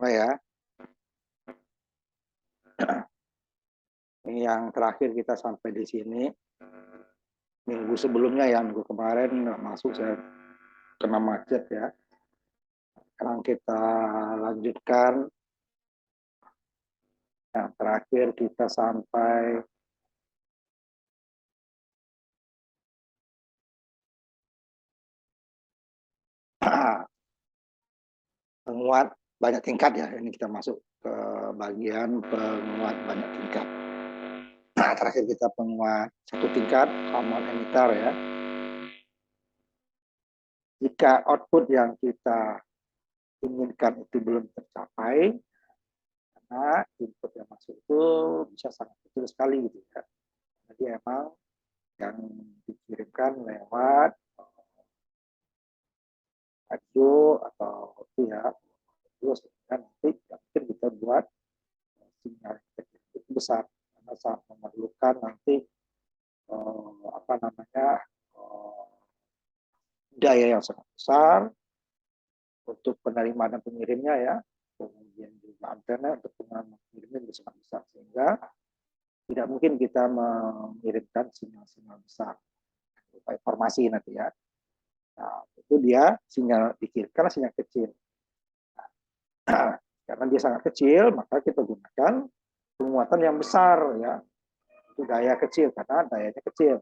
Oh ya, ini yang terakhir kita sampai di sini. Minggu sebelumnya ya, minggu kemarin nggak masuk, saya kena macet ya. Sekarang kita lanjutkan. Yang terakhir kita sampai penguat banyak tingkat ya. Ini kita masuk ke bagian penguat banyak tingkat. Nah, terakhir kita penguat satu tingkat, common emitter ya. Jika output yang kita inginkan itu belum tercapai, karena input yang masuk itu bisa sangat kecil sekali gitu ya. Jadi emang yang dikirimkan lewat radio atau itu ya, terus nanti mungkin kita buat sinyal itu besar karena sangat memerlukan nanti apa namanya daya yang sangat besar untuk penerima dan pengirimnya ya, kemudian juga antena untuk pengirimnya juga sangat besar, sehingga tidak mungkin kita mengirimkan sinyal-sinyal besar berupa informasi nanti ya. Nah, itu dia sinyal dikirimkan sinyal kecil. Nah, karena dia sangat kecil, maka kita gunakan penguatan yang besar ya. Itu daya kecil karena dayanya kecil.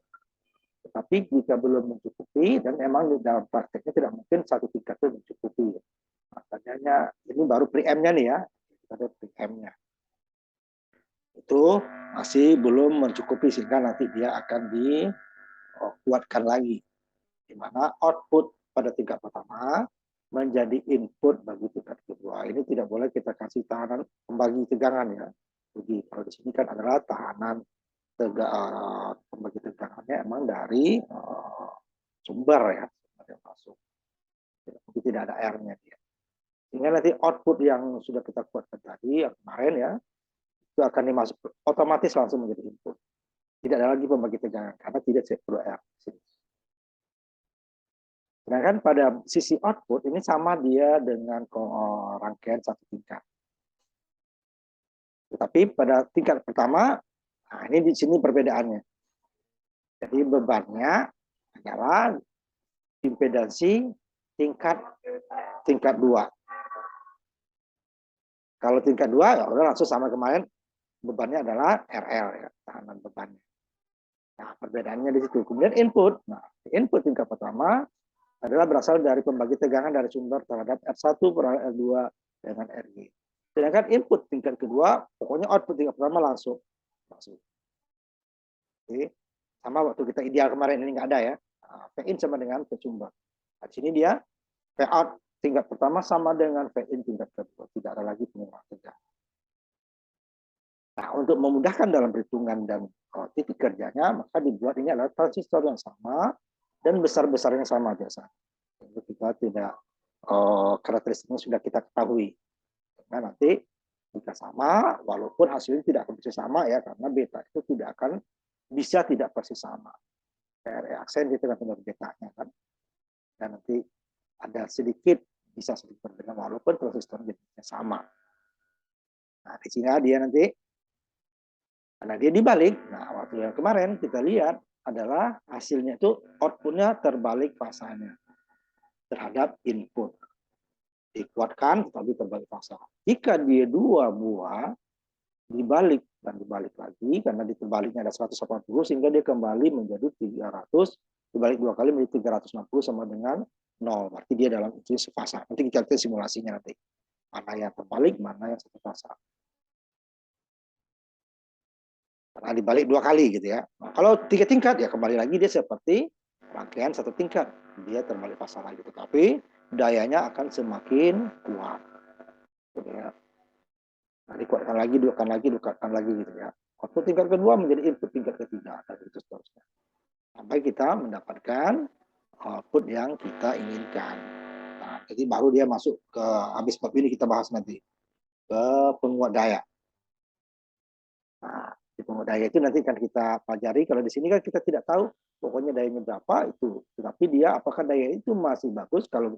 Tetapi jika belum mencukupi, dan memang di dalam prakteknya tidak mungkin satu tingkat itu mencukupi. Makanya ini baru preamp-nya nih ya, kita ada preamp-nya. Itu masih belum mencukupi sehingga nanti dia akan dikuatkan lagi. Di mana output pada tingkat pertama menjadi input bagi tingkat kedua. Ini tidak boleh kita kasih tahanan pembagi tegangan ya. Jadi kalau di sini kan adalah tahanan pembagi tegangannya emang dari sumber ya, sumber yang masuk. Jadi tidak ada airnya dia. Sehingga nanti output yang sudah kita kuatkan tadi yang kemarin ya, itu akan dimasuk otomatis langsung menjadi input. Tidak ada lagi pembagi tegangan karena tidak perlu air. Sedangkan pada sisi output ini sama dia dengan rangkaian satu tingkat. Tetapi pada tingkat pertama, nah ini di sini perbedaannya. Jadi bebannya adalah impedansi tingkat 2. Kalau tingkat 2 ya udah langsung sama kemarin, bebannya adalah RL ya, tahanan bebannya. Nah, perbedaannya di situ. Kemudian input. Nah, input tingkat pertama adalah berasal dari pembagi tegangan dari sumber terhadap R1 per R2 dengan RG. Sedangkan input tingkat kedua, pokoknya output tingkat pertama langsung. Oke. Sama waktu kita ideal kemarin ini nggak ada ya. V-in sama dengan V sumber. Nah, di sini dia V-out tingkat pertama sama dengan V-in tingkat kedua. Tidak ada lagi pengurangan tegangan. Nah, untuk memudahkan dalam perhitungan dan titik kerjanya, maka dibuat ini adalah transistor yang sama dan besar-besarnya sama biasa. Jadi kita tidak karakteristiknya sudah kita ketahui. Nah, nanti jika sama, walaupun hasilnya tidak akan bisa sama ya, karena beta itu tidak akan bisa tidak persis sama. Kayak reaksen gitu kan dengan betanya kan. Dan nanti ada sedikit bisa sedikit berbeda walaupun transistor jenisnya sama. Nah, di sini dia nanti karena dia dibalik. Nah, waktu yang kemarin kita lihat adalah hasilnya itu outputnya terbalik fasanya terhadap input. Dikuatkan tetapi terbalik fasa. Jika dia dua buah dibalik dan dibalik lagi karena diterbaliknya ada 180 sehingga dia kembali menjadi 300, dibalik dua kali menjadi 360 sama dengan 0. Berarti dia dalam itu sefasa. Nanti kita lihat simulasinya nanti. Mana yang terbalik, mana yang satu fasa. Karena dibalik dua kali gitu ya. Nah, kalau 3 tingkat ya kembali lagi dia seperti rangkaian 1 tingkat. Dia terbalik fasa lagi, tetapi dayanya akan semakin kuat. Gitu ya. Nah, dikuatkan lagi gitu ya. Output tingkat kedua menjadi input tingkat ketiga dan itu seterusnya. Sampai kita mendapatkan output yang kita inginkan. Nah, jadi baru dia masuk ke habis bab ini kita bahas nanti ke penguat daya. Nah, di penguat daya itu nanti kan kita pelajari. Kalau di sini kan kita tidak tahu pokoknya dayanya berapa itu. Tetapi dia apakah daya itu masih bagus kalau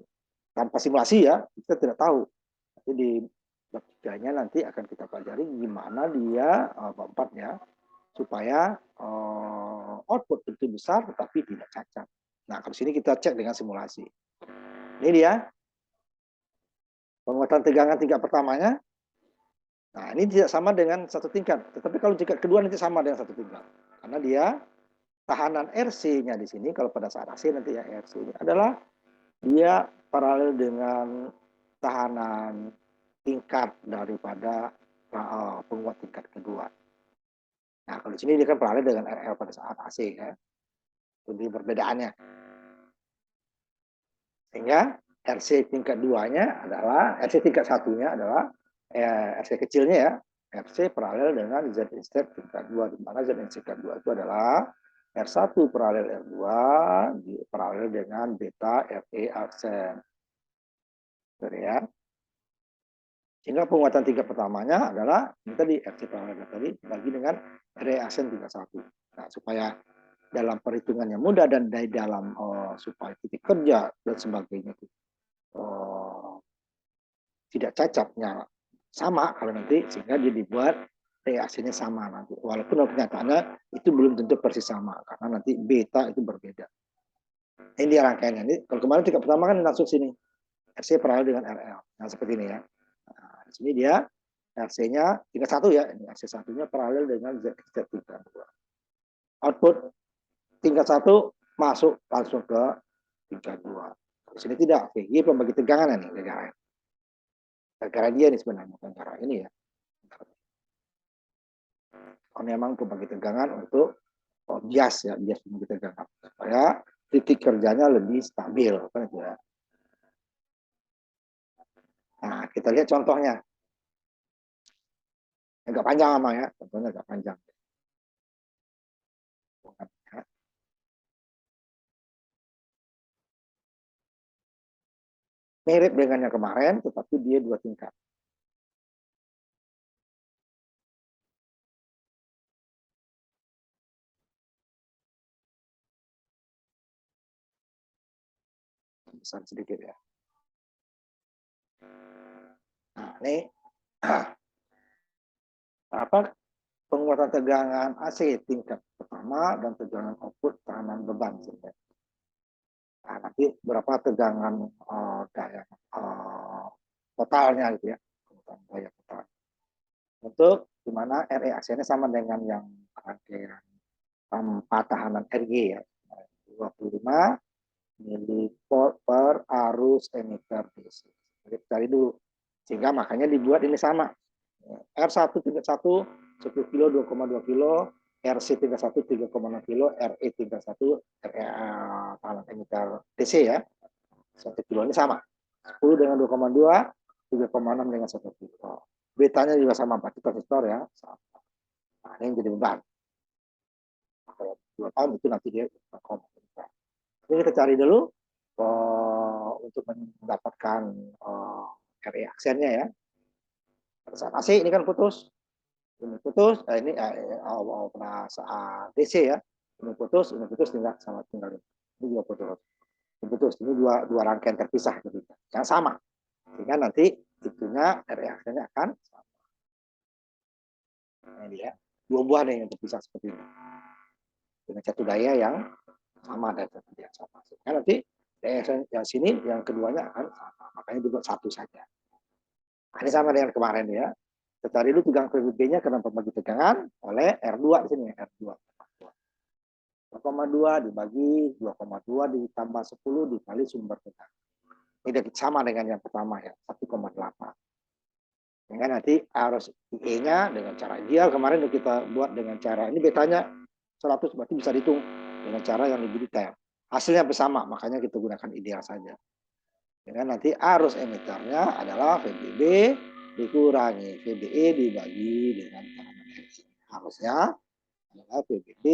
tanpa simulasi ya kita tidak tahu. Jadi bab 3-nya nanti akan kita pelajari gimana dia bab 4 ya, supaya output itu besar tetapi tidak cacat. Nah, kalau sini kita cek dengan simulasi. Ini dia penguatan tegangan tingkat pertamanya. Nah, ini tidak sama dengan satu tingkat, tetapi kalau tingkat kedua nanti sama dengan satu tingkat. Karena dia tahanan RC-nya di sini, kalau pada saat AC nanti ya RC ini adalah dia paralel dengan tahanan tingkat daripada penguat tingkat kedua. Nah, kalau di sini dia kan paralel dengan RL pada saat AC ya. Jadi perbedaannya. Sehingga RC tingkat 2-nya adalah, RC tingkat 1-nya adalah RC kecilnya ya, RC paralel dengan Z instead tingkat 2, di mana Z tingkat 2 itu adalah R1 paralel R2 paralel dengan beta RE aksen. Jadi ya. Sehingga penguatan tingkat pertamanya adalah ini tadi RC paralel tadi bagi dengan RE aksen tingkat 1. Nah, supaya dalam perhitungannya mudah dan dari dalam supaya titik kerja dan sebagainya itu tidak cacatnya sama kalau nanti, sehingga dia dibuat reaksinya sama nanti. Walaupun kenyataannya itu belum tentu persis sama karena nanti beta itu berbeda. Ini dia rangkaiannya. Ini kalau kemarin tingkat pertama kan langsung sini RC paralel dengan RL. Nah, seperti ini ya. Nah, di sini dia RC-nya tingkat 1 ya. Ini RC 1-nya paralel dengan Z tingkat 2. Output tingkat 1 masuk langsung ke tingkat 2. Di sini tidak. VG pembagi tegangan ini gara-gara dia nih sebenarnya, bukan cara ini ya. Kalau memang pembagi tegangan untuk bias ya, bias pembagi tegangan supaya titik kerjanya lebih stabil kan itu ya. Nah, kita lihat contohnya. Agak panjang sama ya, contohnya agak panjang. Mirip dengan yang kemarin, tetapi dia 2 tingkat. Besar sedikit ya. Nah, ini apa penguatan tegangan AC tingkat pertama dan tegangan output tahanan beban. Nah, nanti berapa tegangan daya totalnya gitu ya, daya total. Untuk dimana RE aksennya sama dengan yang rangkaian tahanan RG ya, 25 milivol per arus emitter DC. Jadi cari dulu. Sehingga makanya dibuat ini sama. R1 tingkat 1 10 kilo 2,2 kilo, RC tingkat 1 3,6 kilo, RE tingkat 1 RE tahanan emitter DC ya. 1 kilo ini sama. 10 dengan 2,2, 3,6 dengan 1 kilo. Betanya juga sama 4 transistor ya. Nah, ini jadi beban. Kalau 2 tahun itu nanti dia ini kita cari dulu untuk mendapatkan RE aksennya ya. Pada saat AC ini kan putus, ini putus, ini pada saat DC ya, ini putus tinggal sama tinggal ini juga putus, ini dua rangkaian terpisah gitu, yang sama, sehingga nanti itunya RE aksennya akan sama. Ini dia, 2 buah nih yang terpisah seperti ini, dengan satu daya yang sama dan yang sama. Sehingga nanti yang sini, yang keduanya akan sama. Makanya dibuat satu saja. Nah, ini sama dengan kemarin ya. Kita cari dulu tegangan VBB-nya karena pembagi tegangan oleh R2 di sini, R2. 2,2 dibagi 2,2 ditambah 10 dikali sumber tegangan. Ini sama dengan yang pertama ya, 1,8. Sehingga nanti arus IE-nya dengan cara ideal kemarin kita buat dengan cara ini betanya 100 berarti bisa dihitung dengan cara yang lebih detail. Hasilnya bersama, makanya kita gunakan ideal saja. Dengan nanti arus emiternya adalah VBB dikurangi VBE dibagi dengan tekanan RE. Harusnya adalah VBB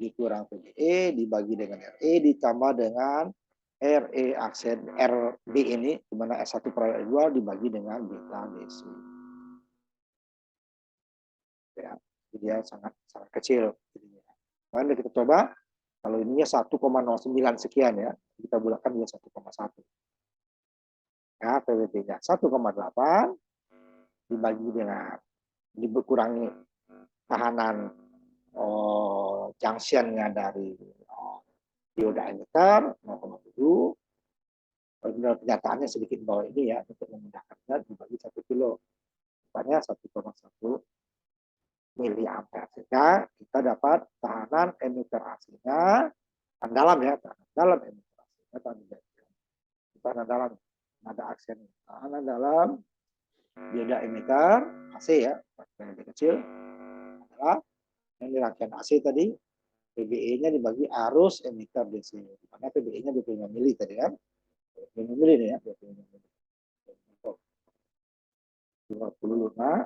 dikurang VBE dibagi dengan RE ditambah dengan RE aksen RB ini, di mana R1 per R2 dibagi dengan beta DC. Ya, dia sangat kecil. Mari kita coba. Kalau ininya 1,09 sekian ya, kita bulatkan dia 1,1. Ya, VBB-nya 1,8 dibagi dengan dikurangi tahanan junctionnya dari dioda emitter 0,7. Kenyataannya sedikit bawah ini ya, untuk memudahkannya dibagi 1 kilo, banyak 1,1 miliampere. Sehingga kita dapat tahanan emitter AC-nya, tahanan dalam ya, tahanan dalam emitter AC-nya, tahanan dalam, ada aksen tahanan dalam dioda emitter AC ya, yang lebih kecil adalah yang di rangkaian AC tadi, PBE-nya dibagi arus emitter DC. Karena PBE-nya 25 mili tadi kan. 25 mili nih ya, 25 mili. 25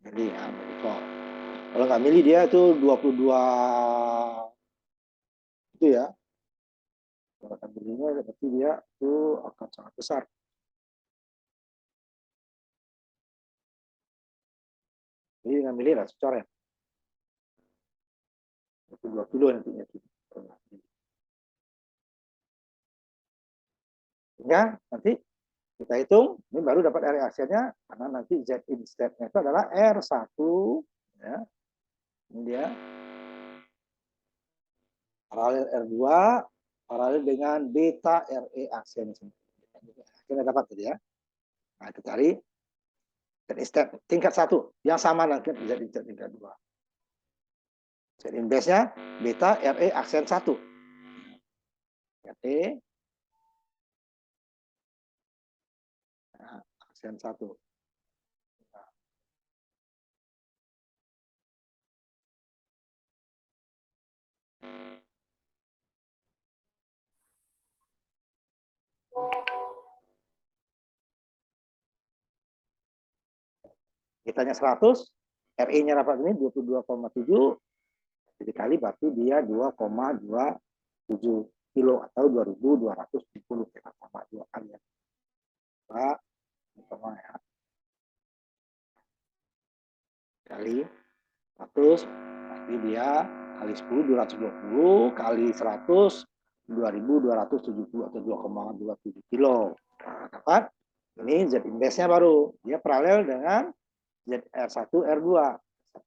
mili ya, kalau nggak mili dia itu 22 itu ya. Kalau milinya berarti dia itu akan sangat besar. Jadi nggak mili lah secara 22 kilo nantinya. Sehingga nanti kita hitung, ini baru dapat area aksinya, karena nanti Z in step-nya itu adalah R1, ya. Ini dia, paralel R2, paralel dengan beta RE aksinya. Kita dapat tadi ya. Nah, kita cari Z in step tingkat 1, yang sama nanti Z in step tingkat 2. Z in base-nya beta RE aksen 1. RE aksen 1. Kitanya 100, RE-nya dapat ini 22,7, dikali berarti dia 2,27 kilo atau 2.270, kita tambah 2 kali ya. Pak, ya. Kali 100, berarti dia kali 10, 220, kali 100, 2.270 atau 2,27 kilo. Nah, dapat ini Z index-nya baru. Dia paralel dengan ZR1 R2.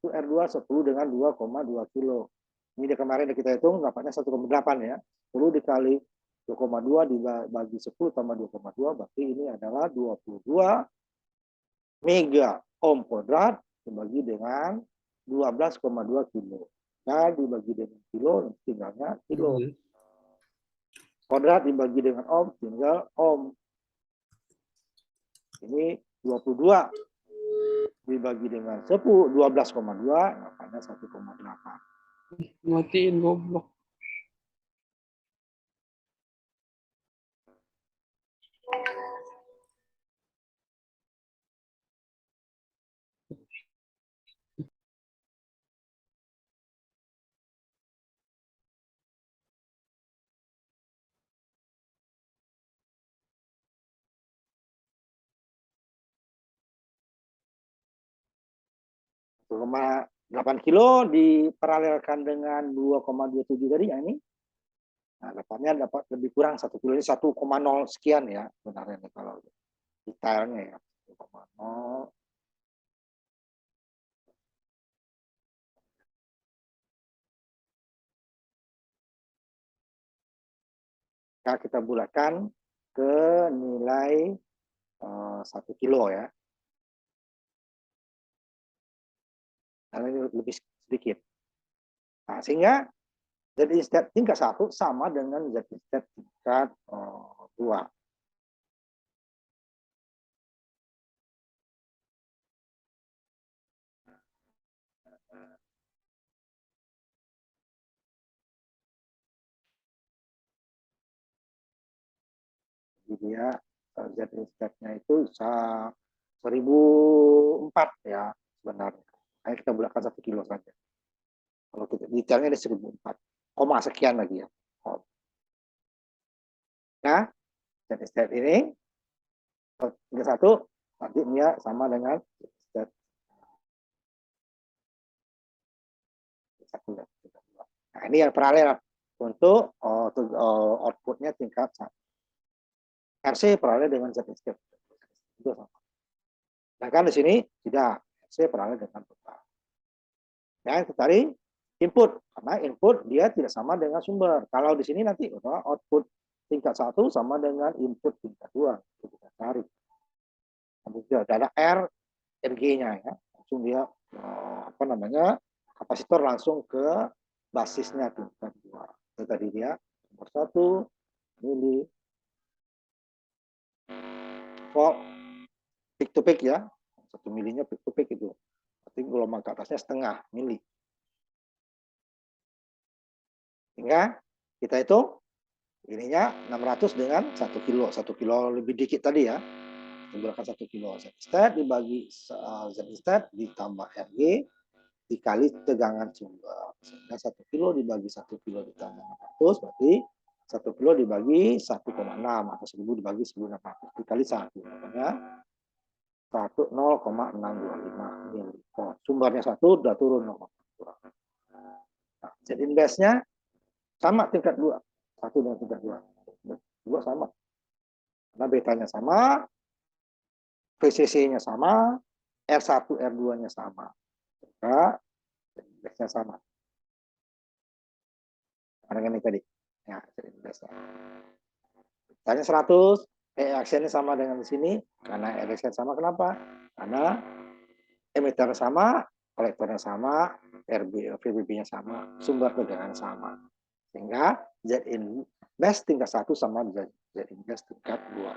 1 R2 10 dengan 2,2 kilo. Ini dia kemarin kita hitung dapatnya 1,8 ya. 10 dikali 2,2 dibagi 10 tambah 2,2 berarti ini adalah 22 mega ohm kuadrat dibagi dengan 12,2 kilo. Nah, dibagi dengan kilo tinggalnya kilo. Kuadrat dibagi dengan ohm tinggal ohm. Ini 22 dibagi dengan 10, 12,2, makanya 1,8. Matiin goblok. Cuma 8 kilo diparalelkan dengan 2,27 tadi ya ini. Nah, dapatnya dapat lebih kurang 1 kilo ini 1,0 sekian ya sebenarnya kalau detailnya ya. 1,0. Nah, kita bulatkan ke nilai 1 kilo ya. Karena ini lebih sedikit. Nah, sehingga Z step tingkat 1 sama dengan Z step tingkat 2. Jadi dia Z step-nya itu 1004 ya sebenarnya. Ayo kita bulatkan 1 kilo saja. Kalau kita detailnya ada 1004, koma sekian lagi ya. Nah, Z state ini tingkat 1 nanti dia sama dengan Z satu. Nah, ini yang paralel untuk outputnya tingkat 1. RC paralel dengan Z state. Itu sama. Sedangkan di sini tidak, RC paralel dengan total. Yang tadi input, karena input dia tidak sama dengan sumber. Kalau di sini nanti output tingkat 1 sama dengan input tingkat 2. Kita cari. Ada R, RG-nya ya. Langsung dia kapasitor langsung ke basisnya tingkat 2. Itu tadi dia nomor 1 mili volt peak to peak ya. 1 milinya peak to peak itu. Berarti gelombang ke atasnya setengah mili. Sehingga kita hitung ininya 600 dengan 1 kilo. 1 kilo lebih dikit tadi ya. Menggunakan 1 kilo Z stat dibagi Z stat ditambah RG dikali tegangan sumber. Sehingga 1 kilo dibagi 1 kilo ditambah 600 berarti 1 kilo dibagi 1,6 atau 1000 dibagi 1600 dikali 1. Makanya 0,625 milivolt. Sumbernya 1 udah turun 0,2. Nah, Z inverse-nya sama tingkat 2. 1 dengan tingkat 2. 2 sama. Karena betanya sama, VCC-nya sama, R1, R2-nya sama. Maka indeksnya sama. Dengan ini tadi. Ya, indeksnya. Tanya 100, reaksinya sama dengan di sini. Karena reaksinya sama, kenapa? Karena emitter sama, kolektornya sama, VBB-nya sama, sumber tegangan sama. Sehingga Z index tingkat 1 sama Z index tingkat 2.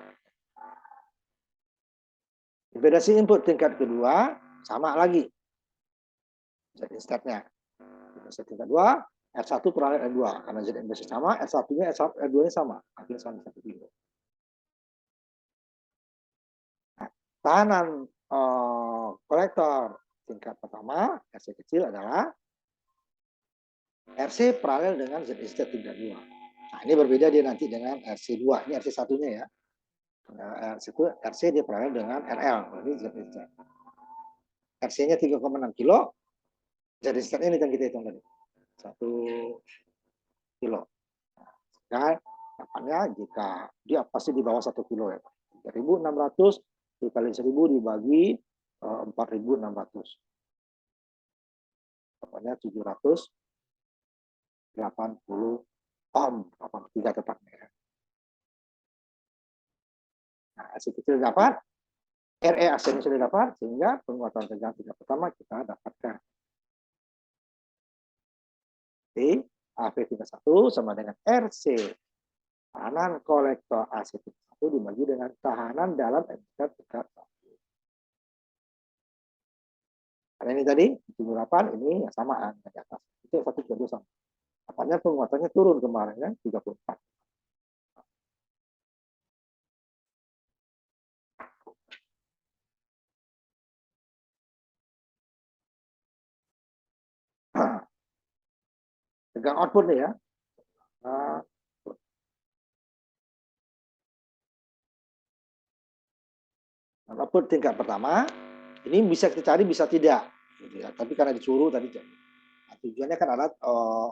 Impedasi input tingkat kedua sama lagi. Z index-nya. Z tingkat 2, R1 paralel R2. Karena Z index sama, R1-nya R2-nya sama. Artinya sama 1 kilo. Nah, tahanan kolektor tingkat pertama, RC kecil adalah RC paralel dengan Z index tingkat 2. Nah, ini berbeda dia nanti dengan RC2. Ini RC1-nya ya. RC dia paralel dengan RL. Berarti Z index. RC-nya 3,6 kilo. Z index ini yang kita hitung tadi. 1 kilo. Nah, kapannya jika dia pasti di bawah 1 kilo ya. 3.600 dikali 1.000 dibagi 4.600. Pokoknya 780 ohm. 83 tepatnya ya. Nah, AC kecil dapat. RE AC-nya sudah dapat. Sehingga penguatan tegangan tingkat pertama kita dapatkan. Jadi, AV tingkat 1 sama dengan RC. Tahanan kolektor AC tingkat 1 dibagi dengan tahanan dalam emitter tingkat 1. Karena ini tadi 78, ini yang samaan di atas. Itu 1,2 sama. Apanya penguatannya turun kemarin kan 34. Tegang output nih ya. Output tingkat pertama, ini bisa kita cari, bisa tidak. Gitu ya. Tapi karena disuruh tadi, nah, tujuannya kan adalah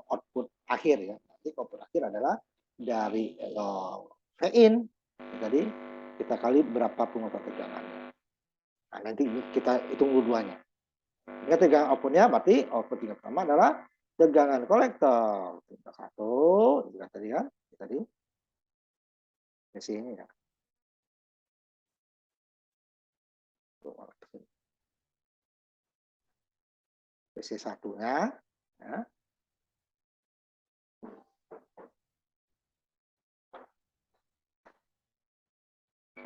output akhir ya. Nanti output akhir adalah dari V-in. Jadi kita kali berapa penguatan tegangannya. Nah, nanti kita hitung dua-duanya. Ini tegangan outputnya berarti output tingkat pertama adalah tegangan kolektor tingkat 1, juga tadi kan, tadi ini ya. PC satunya ya.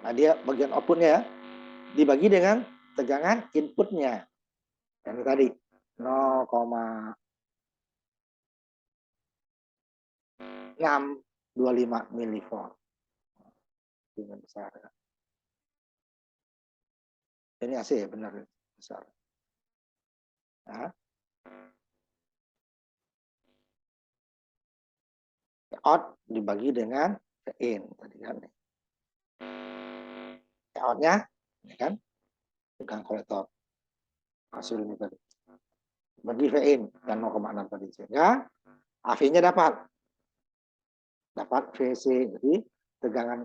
Nah, dia bagian outputnya ya, dibagi dengan tegangan inputnya. Yang tadi 0,625 milivolt. Dengan besar. Ya. Ini AC ya, benar besar. Nah. Out dibagi dengan in tadi kan. Out-nya, ya kan? Tegangan kolektor. Hasil ini tadi. Bagi V-in dan 0,6 tadi. Sehingga AV-nya dapat VC. Jadi tegangan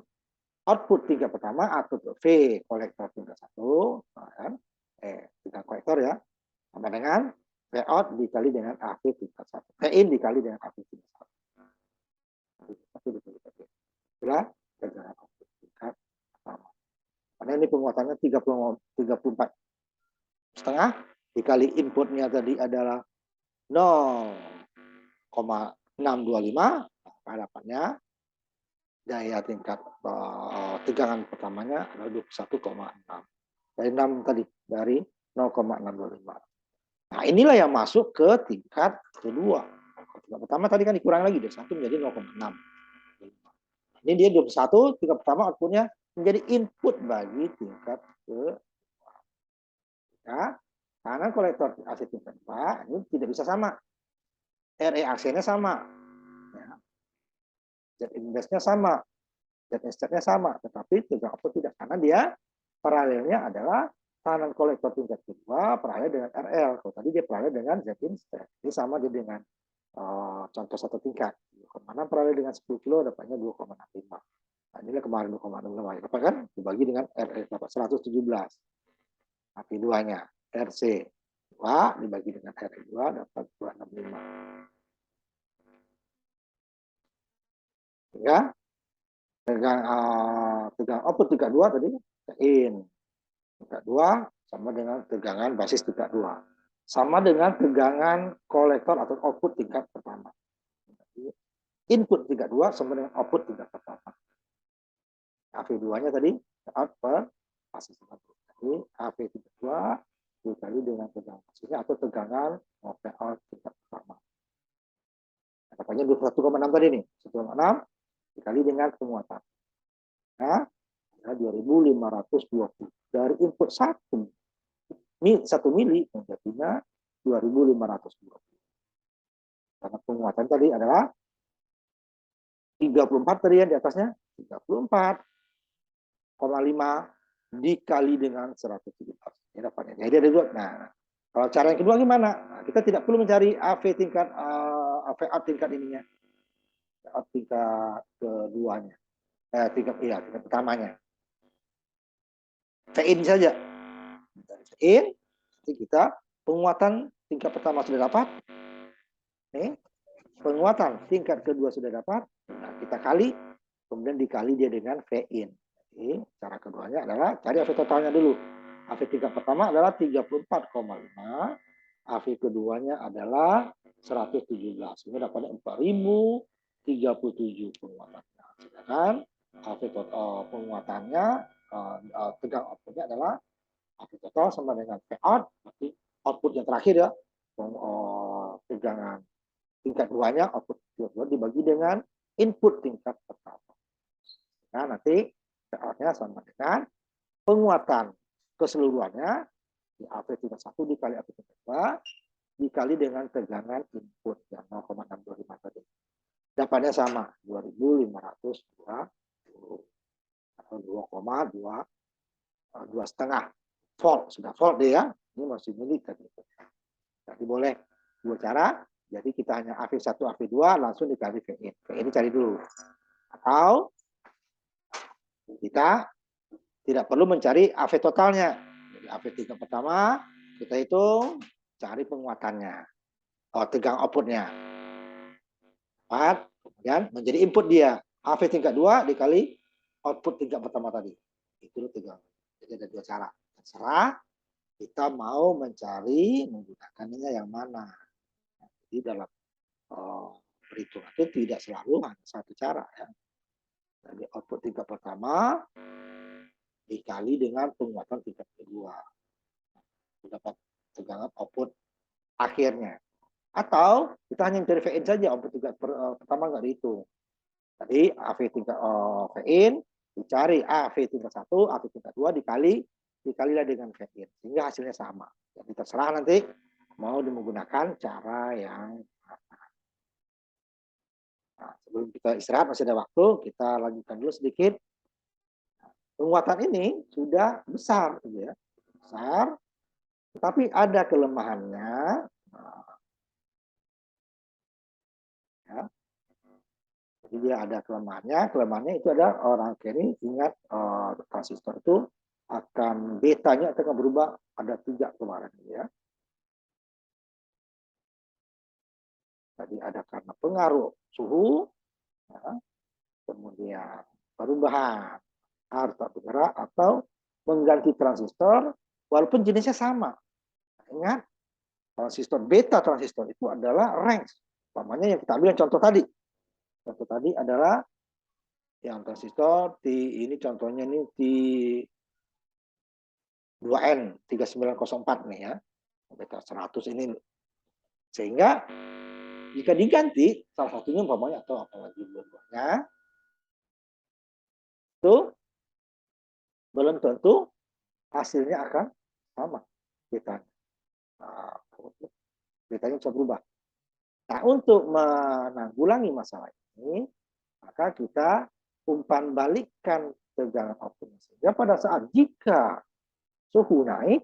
output tingkat pertama atau V kolektor tingkat 1, kan? Tegangan kolektor ya, sama dengan V out dikali dengan AV tingkat 1. V-in dikali dengan AV tingkat 1. Itulah tegangan output tingkat pertama. Karena ini penguatannya 34,5 dikali inputnya tadi adalah 0,625, maka dapatnya daya tingkat tegangan pertamanya adalah 21,6. Dari 6 tadi, dari 0,625. Nah, inilah yang masuk ke tingkat kedua. Tingkat pertama tadi kan dikurang lagi dari 1 menjadi 0,6. Ini dia 21, tingkat pertama outputnya menjadi input bagi tingkat kedua. Ya, karena kolektor AC tingkat 2 ini tidak bisa sama. RE-AC-nya sama. Ya. Z-index-nya sama. Z-index-nya sama. Tetapi tegangan output tidak. Karena dia paralelnya adalah tekanan kolektor tingkat kedua paralel dengan RL. Kalau tadi dia paralel dengan Z-index. Ini sama dia dengan contoh satu tingkat. 2,6 paralel dengan 10 kilo dapatnya 2,65. Nah, inilah kemarin 2,65. Dapat kan? Dibagi dengan RL dapat 117. AP2-nya. RC 2 dibagi dengan RE2 dapat 265. Ya, tegangan output tingkat 2 tadi in. Tingkat 2 sama dengan tegangan basis tingkat 2. Sama dengan tegangan kolektor atau output tingkat pertama. Input tingkat 2 sama dengan output tingkat pertama. AV2-nya tadi out per basis tingkat 2. Jadi AV tingkat 2 dikali dengan tegangan basisnya atau tegangan out tingkat pertama. Dapatnya 21,6 tadi nih. 1,6 dikali dengan penguatan. Nah, 2.520. Dari input 1 mili menjadinya 2.520. Karena penguatan tadi adalah 34 tadi yang di atasnya. 34,5 dikali dengan 117. Ini dapatnya. Jadi ada dua. Nah, kalau cara yang kedua gimana? Nah, kita tidak perlu mencari AV tingkat AV out tingkat ininya. Out tingkat keduanya. Tingkat pertamanya. V-in saja. Dari V-in, nanti kita penguatan tingkat pertama sudah dapat. Nih, penguatan tingkat kedua sudah dapat. Nah, kita kali, kemudian dikali dia dengan V-in. Jadi, cara keduanya adalah cari AV totalnya dulu. AV tingkat pertama adalah 34,5. AV keduanya adalah 117. Ini dapatnya 4.037 penguatannya. Sedangkan AV total penguatannya tegang outputnya adalah AV total sama dengan V out. Berarti output yang terakhir ya. Tegangan tingkat 2-nya output dibagi dengan input tingkat pertama. Nah, nanti V-out-nya sama dengan penguatan keseluruhannya di AV tingkat 1 dikali AV tingkat 2 dikali dengan tegangan input yang 0,625 tadi. Dapatnya sama, 2.520 atau 2,2,5 volt. Sudah volt deh ya. Ini masih milik tadi. Jadi boleh dua cara. Jadi kita hanya AV1, AV2 langsung dikali V-in. V-in cari dulu. Atau kita tidak perlu mencari AV totalnya. Jadi AV tingkat pertama kita hitung, cari penguatannya. Tegang outputnya. 4, kemudian menjadi input dia. AV tingkat 2 dikali output tingkat pertama tadi. Itu tegang. Jadi ada dua cara. Terserah kita mau mencari menggunakannya yang mana. Jadi dalam perhitungan itu tidak selalu hanya satu cara ya. Jadi output tingkat pertama dikali dengan penguatan tingkat kedua. Dapat tegangan output akhirnya. Atau kita hanya mencari V-in saja, output tingkat pertama nggak dihitung. Tadi AV tingkat V-in dicari AV tingkat 1, AV tingkat 2 dikalilah dengan V-in sehingga hasilnya sama. Jadi terserah nanti mau menggunakan cara yang mana. Nah, sebelum kita istirahat masih ada waktu, kita lanjutkan dulu sedikit. Penguatan ini sudah besar, gitu ya. Besar, tetapi ada kelemahannya. Nah, ya. Jadi dia ada kelemahannya. Kelemahannya itu ada orang kiri ingat transistor itu akan betanya akan berubah, ada 3 kemarin ya. Tadi ada karena pengaruh suhu, ya, kemudian perubahan arus tak bergerak atau mengganti transistor walaupun jenisnya sama. Ingat, transistor beta transistor itu adalah range. Umpamanya yang kita ambil contoh tadi. Contoh tadi adalah yang transistor T, ini contohnya ini T2N 3904 nih ya. Beta 100 ini. Sehingga jika diganti salah satunya umpamanya atau apalagi dua-duanya itu belum tentu hasilnya akan sama betanya. Nah, betanya bisa berubah. Nah, untuk menanggulangi masalah ini, maka kita umpan balikkan tegangan output. Sehingga pada saat jika suhu naik,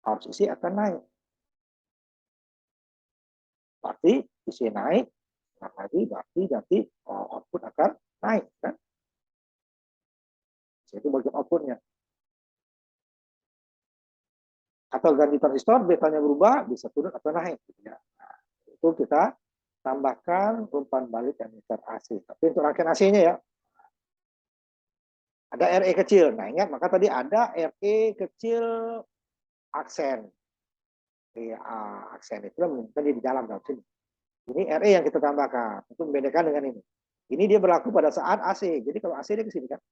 arus isi akan naik. Berarti isi naik, berarti nanti output akan naik. Kan? Itu bagian outputnya. Atau ganti transistor, betanya berubah, bisa turun atau naik. Ya. Nah, itu kita tambahkan umpan balik emitter AC. Tapi untuk rangkaian AC-nya ya, ada RE kecil. Nah ingat, maka tadi ada RE kecil aksen. Aksen itu tadi di dalam sini. Ini RE yang kita tambahkan untuk membedakan dengan ini. Ini dia berlaku pada saat AC. Jadi kalau AC dia ke sini kan.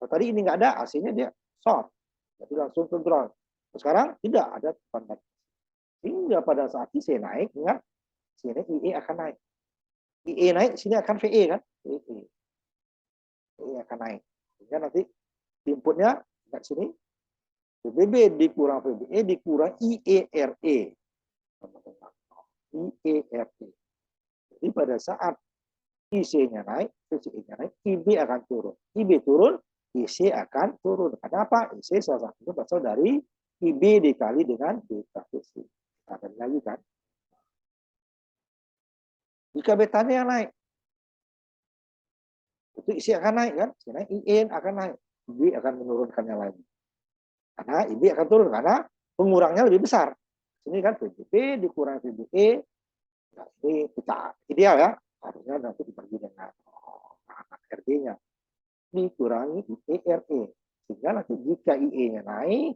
Kalau tadi ini nggak ada, AC-nya dia short. Jadi langsung kontrol. Sekarang tidak ada umpan balik. Hingga pada saat IC naik, ingat, sini IE akan naik. IE naik, sini akan VE kan? VE akan naik. Sehingga nanti inputnya dekat sini, VBB dikurang VBE dikurang IERE. IERE. Jadi pada saat IC-nya naik, VCE-nya naik, IB akan turun. IB turun, IC akan turun. Kenapa? IC salah satu berasal dari IB dikali dengan beta VC. Ada lagi kan? Jika betanya yang naik, itu isi akan naik kan? Karena IN akan naik, IB akan menurunkannya lagi. Karena IB akan turun karena pengurangnya lebih besar. Ini kan VBP dikurang VBE, nah, ini kita ideal ya, harusnya nanti dibagi dengan RB-nya dikurangi IERE. Sehingga nanti jika IE-nya naik,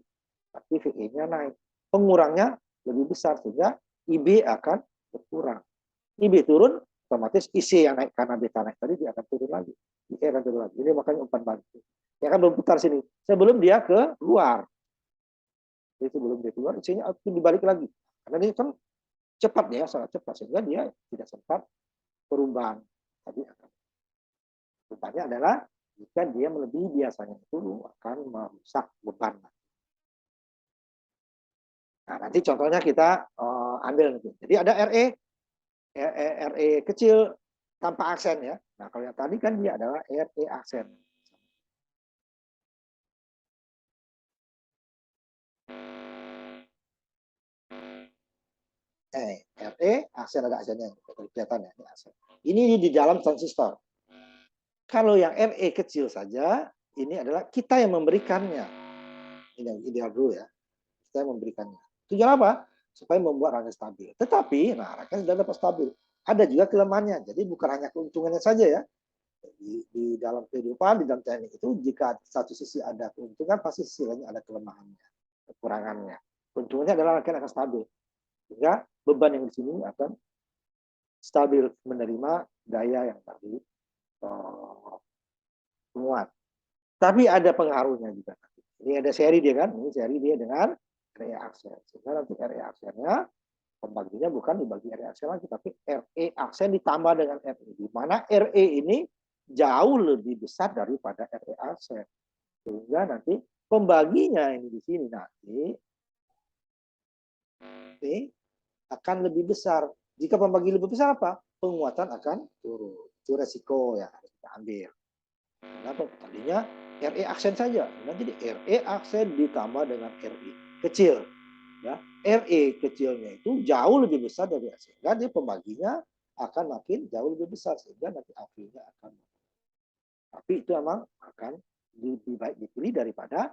tapi VE-nya naik. Pengurangnya lebih besar sehingga IB akan berkurang. IB turun, otomatis IC yang naik karena beta naik tadi dia akan turun lagi. IE akan turun lagi. Ini makanya umpan balik. Dia akan berputar sini. Sebelum dia ke luar. Jadi sebelum dia keluar, IC-nya dibalik lagi. Karena ini kan cepat ya, sangat cepat. Sehingga dia tidak sempat perubahan. Tadi akan. Rupanya adalah jika dia melebihi biasanya itu akan merusak beban. Nah, nanti contohnya kita ambil nanti. Jadi ada RE kecil tanpa aksen ya. Nah, kalau yang tadi kan dia adalah RE aksen. RE aksen ada aksennya, kelihatan ya, ini aksen. Ini di dalam transistor. Kalau yang RE kecil saja, ini adalah kita yang memberikannya. Ini yang ideal dulu ya. Kita yang memberikannya. Tujuan apa? Supaya membuat rangkaian stabil. Tetapi, nah rangkaian sudah dapat stabil. Ada juga kelemahannya. Jadi bukan hanya keuntungannya saja ya. Di dalam kehidupan, di dalam teknik itu, jika satu sisi ada keuntungan, pasti sisi lainnya ada kelemahannya, kekurangannya. Keuntungannya adalah rangkaian akan stabil. Sehingga beban yang di sini akan stabil menerima daya yang tadi menguat. Tapi ada pengaruhnya juga. Ini ada seri dia kan, ini seri dia dengan RE aksen. Sehingga nanti RE aksennya pembaginya bukan dibagi RE aksen lagi, tapi RE aksen ditambah dengan RE. Di mana RE ini jauh lebih besar daripada RE aksen. Sehingga nanti pembaginya ini di sini nanti akan lebih besar. Jika pembagi lebih besar apa? Penguatan akan turun. Itu resiko yang harus kita ambil. Kenapa? Tadinya RE aksen saja. Nah, jadi RE aksen ditambah dengan RE kecil. Ya, RE kecilnya itu jauh lebih besar dari AC. Sehingga dia pembaginya akan makin jauh lebih besar. Sehingga nanti AP-nya akan. Tapi itu memang akan lebih baik dipilih daripada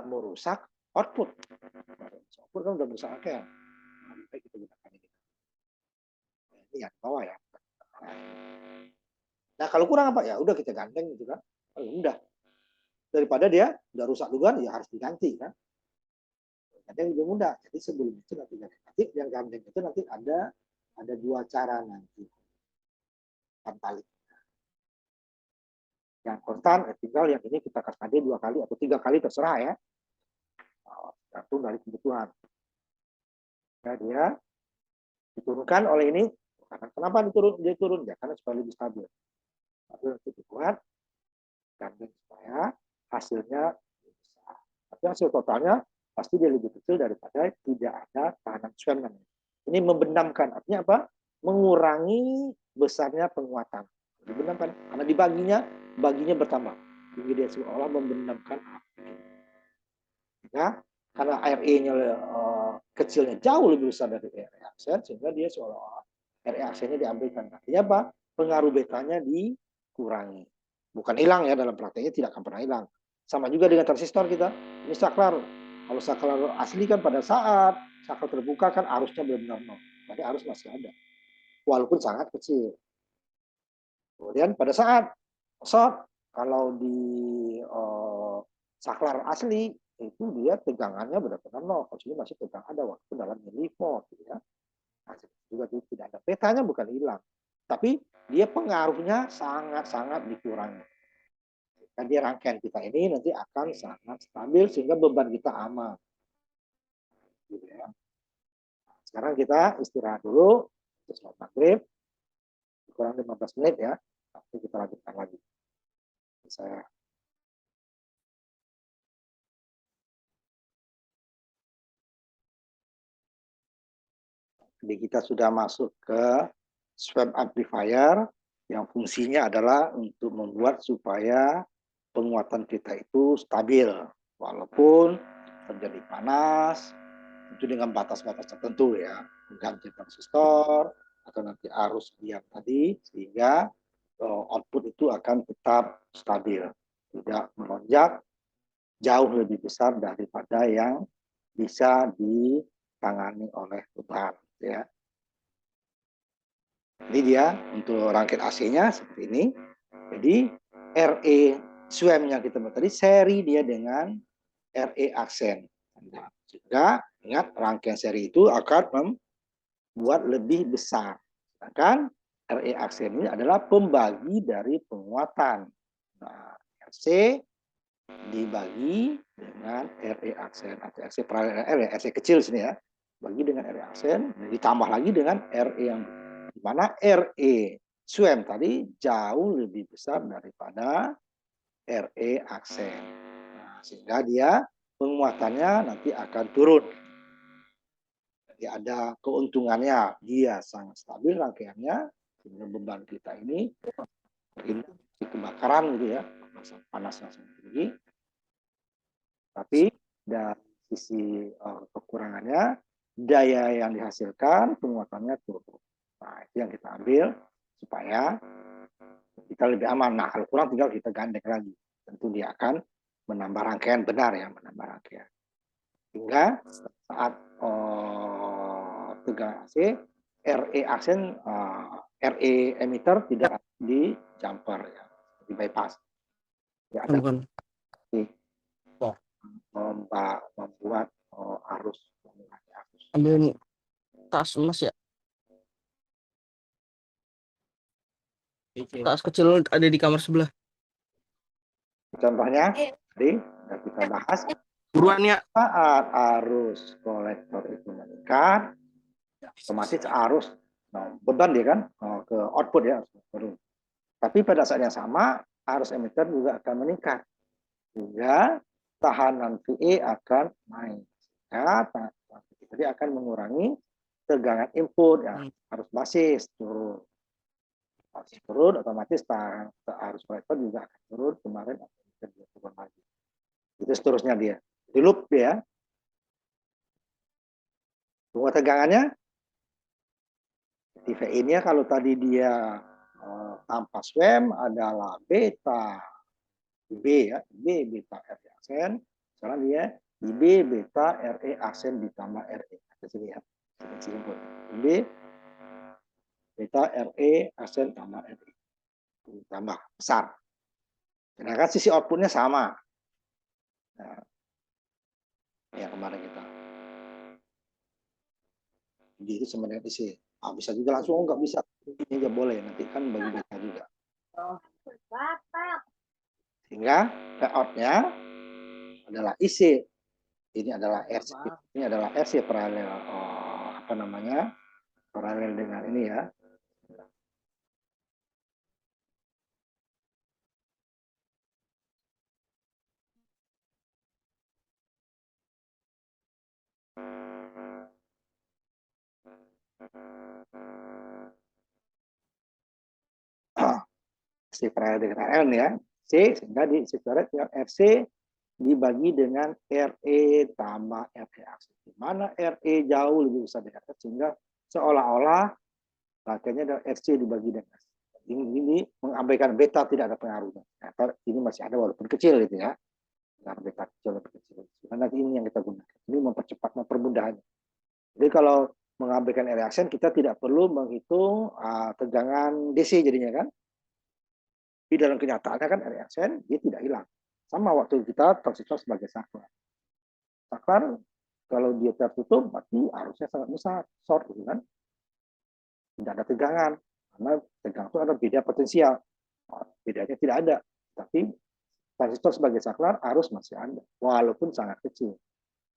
merusak output. Output kan udah merusak akal. Lebih baik kita gunakan ini. Ini yang bawah ya. Nah kalau kurang apa ya udah kita gandeng gitu kan. Udah daripada dia udah rusak duluan ya harus diganti kan. Gandeng lebih mudah. Jadi sebelum itu nanti yang gandeng itu nanti ada dua cara nanti. Balik. Yang konstan tinggal yang ini kita kasih 2 kali atau 3 kali terserah ya. Tergantung dari kebutuhan. Ya, dia diturunkan oleh ini. Kenapa diturun? Ya karena supaya lebih stabil. Tapi untuk dibuat gandeng supaya hasilnya besar. Tapi hasil totalnya pasti dia lebih kecil daripada tidak ada tahanan swam. Ini membenamkan, artinya apa? Mengurangi besarnya penguatan. Dibenamkan, karena baginya bertambah. Jadi dia seolah membenamkan api. Ya, karena RE-nya kecilnya jauh lebih besar dari RE aksen, sehingga dia seolah-olah RE aksennya diambilkan. Artinya apa? Pengaruh betanya dikurangi. Bukan hilang ya, dalam prakteknya tidak akan pernah hilang. Sama juga dengan transistor kita. Ini saklar. Kalau saklar asli kan pada saat saklar terbuka kan arusnya benar-benar nol. Jadi arus masih ada. Walaupun sangat kecil. Kemudian pada saat short, kalau di saklar asli, itu dia tegangannya benar-benar nol. Kalau sini masih tegang ada waktu dalam milivolt. Gitu ya. Nah, juga tidak ada. Petanya bukan hilang. Tapi dia pengaruhnya sangat-sangat dikurangi. Dan dia rangkaian kita ini nanti akan sangat stabil sehingga beban kita aman. Gitu ya. Sekarang kita istirahat dulu. Sholat maghrib. Kurang 15 menit ya. Nanti kita lanjutkan lagi. Saya Jadi kita sudah masuk ke swamp amplifier yang fungsinya adalah untuk membuat supaya penguatan kita itu stabil. Walaupun terjadi panas, itu dengan batas-batas tertentu ya. Ganti transistor, atau nanti arus biar tadi, sehingga output itu akan tetap stabil. Tidak melonjak jauh lebih besar daripada yang bisa ditangani oleh beban. Ya. Ini dia untuk rangkaian AC-nya seperti ini. Jadi RE swam-nya kita tadi seri dia dengan RE aksen. Sehingga ingat rangkaian seri itu akan membuat lebih besar. Sedangkan RE aksen ini adalah pembagi dari penguatan. Nah, RC dibagi dengan RE aksen atau RC paralel RC kecil sini ya. Bagi dengan RE aksen, ditambah lagi dengan RE yang di mana RE swam tadi jauh lebih besar daripada RE aksen. Nah, sehingga dia penguatannya nanti akan turun. Jadi ada keuntungannya, dia sangat stabil rangkaiannya, sehingga beban kita ini kebakaran gitu ya, panas yang sangat tinggi. Tapi dari sisi kekurangannya, daya yang dihasilkan, penguatannya turun. Nah, itu yang kita ambil supaya kita lebih aman. Nah, kalau kurang tinggal kita gandeng lagi. Tentu dia akan menambah rangkaian benar ya, menambah rangkaian. Hingga saat tegangan AC, RE aksen, RE emitter tidak di jumper ya, di bypass. Ya, ada Bukan. membuat arus. Ambil tas emas ya. Tas kecil ada di kamar sebelah. Contohnya, tadi kita bahas. Buruan ya. Saat arus kolektor itu meningkat, otomatis arus beban dia kan ke output ya. Tapi pada saat yang sama, arus emitter juga akan meningkat. Sehingga tahanan VE akan naik. Ya, jadi akan mengurangi tegangan input yang harus basis turun. Arus turun, otomatis arus kolektor juga akan turun kemarin akan turun lagi. Itu seterusnya dia. Di loop ya. Tunggu tegangannya. VI-nya kalau tadi dia tanpa swam adalah beta B ya, B beta RE aksen. Sekarang dia IB beta RE aksen ditambah RE. Di sini ya. B beta RE aksen tambah RE. Tambah besar. Sedangkan sisi outputnya sama. Nah, yang kemarin kita. Jadi itu sebenarnya isi. Bisa juga langsung, nggak bisa. Ini nggak boleh. Nanti kan bagi beta juga. Sehingga layout-nya adalah IC. Ini adalah RC. Ini adalah RC paralel. Apa namanya? Paralel dengan ini ya. C paralel dengan RL ya. C sehingga di RC dibagi dengan RE tambah RE aksen. Di mana RE jauh lebih besar dari RE sehingga seolah-olah pakainya adalah RC dibagi dengan S. Ini mengabaikan beta tidak ada pengaruhnya. Ini masih ada walaupun kecil gitu ya. Nah, beta kecil lebih kecil. Karena ini yang kita gunakan. Ini mempercepat, mempermudahnya. Jadi kalau mengabaikan RE aksen kita tidak perlu menghitung tegangan DC jadinya kan. Di dalam kenyataannya kan RE aksen dia tidak hilang. Sama waktu kita transistor sebagai saklar. Saklar kalau dia tertutup berarti arusnya sangat besar, short gitu kan. Tidak ada tegangan karena tegangan itu ada beda potensial. Bedanya tidak ada. Tapi transistor sebagai saklar arus masih ada walaupun sangat kecil.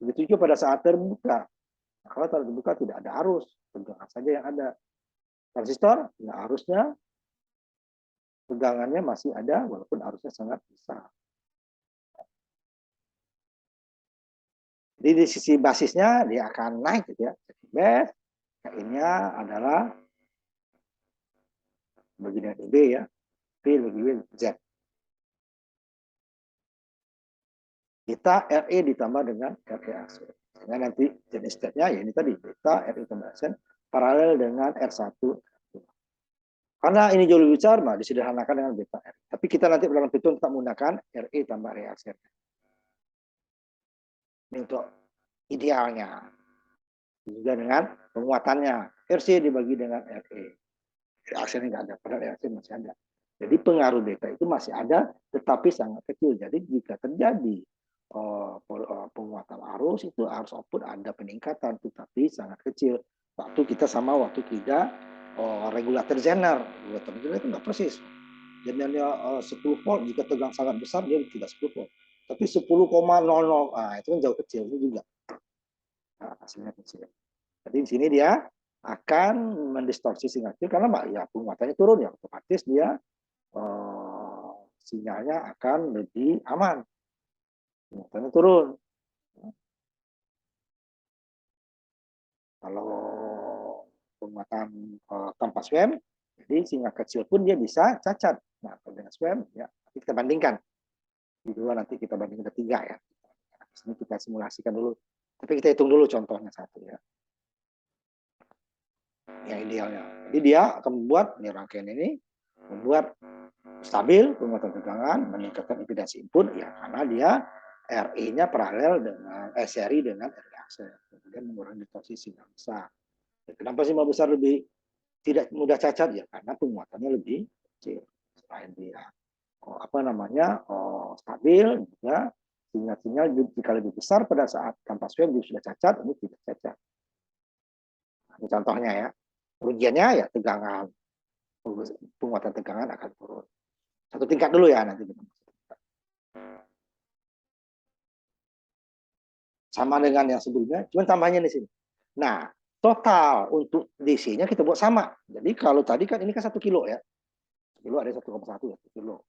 Begitu juga pada saat terbuka. Kalau terbuka tidak ada arus, tegangan saja yang ada. Transistor ya arusnya tegangannya masih ada walaupun arusnya sangat besar. Jadi di sisi basisnya dia akan naik gitu ya. Jadi base KI-nya adalah bagi dengan IB ya. P bagi Z. Kita RE ditambah dengan RE aksen. Sehingga nanti jenis state-nya ya ini tadi beta RE tambah aksen paralel dengan R1. Karena ini jauh lebih besar, maka disederhanakan dengan beta RE. Tapi kita nanti dalam hitung tetap menggunakan RE tambah RE aksen. Ini untuk idealnya. Juga dengan penguatannya. RC dibagi dengan RE. Aksennya nggak ada, padahal RC masih ada. Jadi pengaruh beta itu masih ada, tetapi sangat kecil. Jadi jika terjadi penguatan arus, itu arus output ada peningkatan, tetapi sangat kecil. Waktu kita sama waktu kita regulator Zener. Regulator Zener itu nggak persis. Zenernya 10 volt, jika tegang sangat besar, dia tidak 10 volt. Tapi 10,00, itu kan jauh kecil itu juga. Nah, hasilnya kecil. Jadi di sini dia akan mendistorsi sinyal karena ya penguatannya turun ya otomatis dia sinyalnya akan lebih aman. Penguatannya turun. Kalau penguatan tanpa swam, jadi sinyal kecil pun dia bisa cacat. Nah, kalau dengan swam ya kita bandingkan. Di dua nanti kita bandingkan ketiga ya. Di sini kita simulasikan dulu. Tapi kita hitung dulu contohnya satu ya. Yang idealnya. Jadi dia akan membuat ini rangkaian ini membuat stabil penguatan tegangan, meningkatkan impedansi input ya karena dia RE-nya paralel dengan seri dengan RE aksen. Kemudian mengurangi distorsi sinyal besar. Kenapa sinyal besar lebih tidak mudah cacat ya karena penguatannya lebih kecil. Selain dia stabil juga sinyal-sinyal jika lebih besar pada saat tanpa swam sudah cacat, ini tidak cacat. Nah, ini contohnya ya. Kerugiannya ya tegangan, penguatan tegangan akan turun. Satu tingkat dulu ya nanti kita. Sama dengan yang sebelumnya, cuma tambahnya di sini. Nah, total untuk DC-nya kita buat sama. Jadi kalau tadi kan ini kan 1 kilo ya. Kilo ada 1,1 ya, 1 kilo.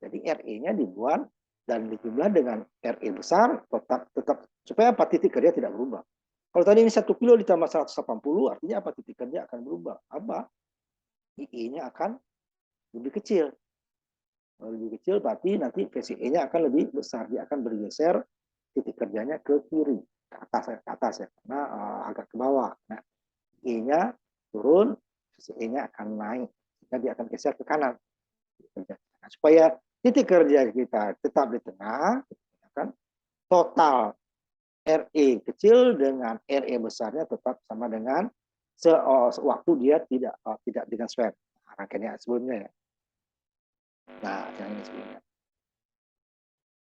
Jadi RE-nya dibuat dan dijumlah dengan RE besar tetap supaya apa titik kerja tidak berubah. Kalau tadi ini 1 kilo ditambah 180 artinya apa titik kerja akan berubah. Apa? IE-nya akan lebih kecil. Lebih kecil berarti nanti VCE-nya akan lebih besar, dia akan bergeser titik kerjanya ke kiri, ke atas ya, karena agak ke bawah. Nah, E-nya turun, VCE-nya akan naik, sehingga dia akan geser ke kanan. Nah, supaya titik kerja kita tetap di tengah, kan total RE kecil dengan RE besarnya tetap sama dengan sewaktu dia tidak dengan swab. Nah, rangkaiannya sebelumnya ya. Nah, yang ini sebelumnya.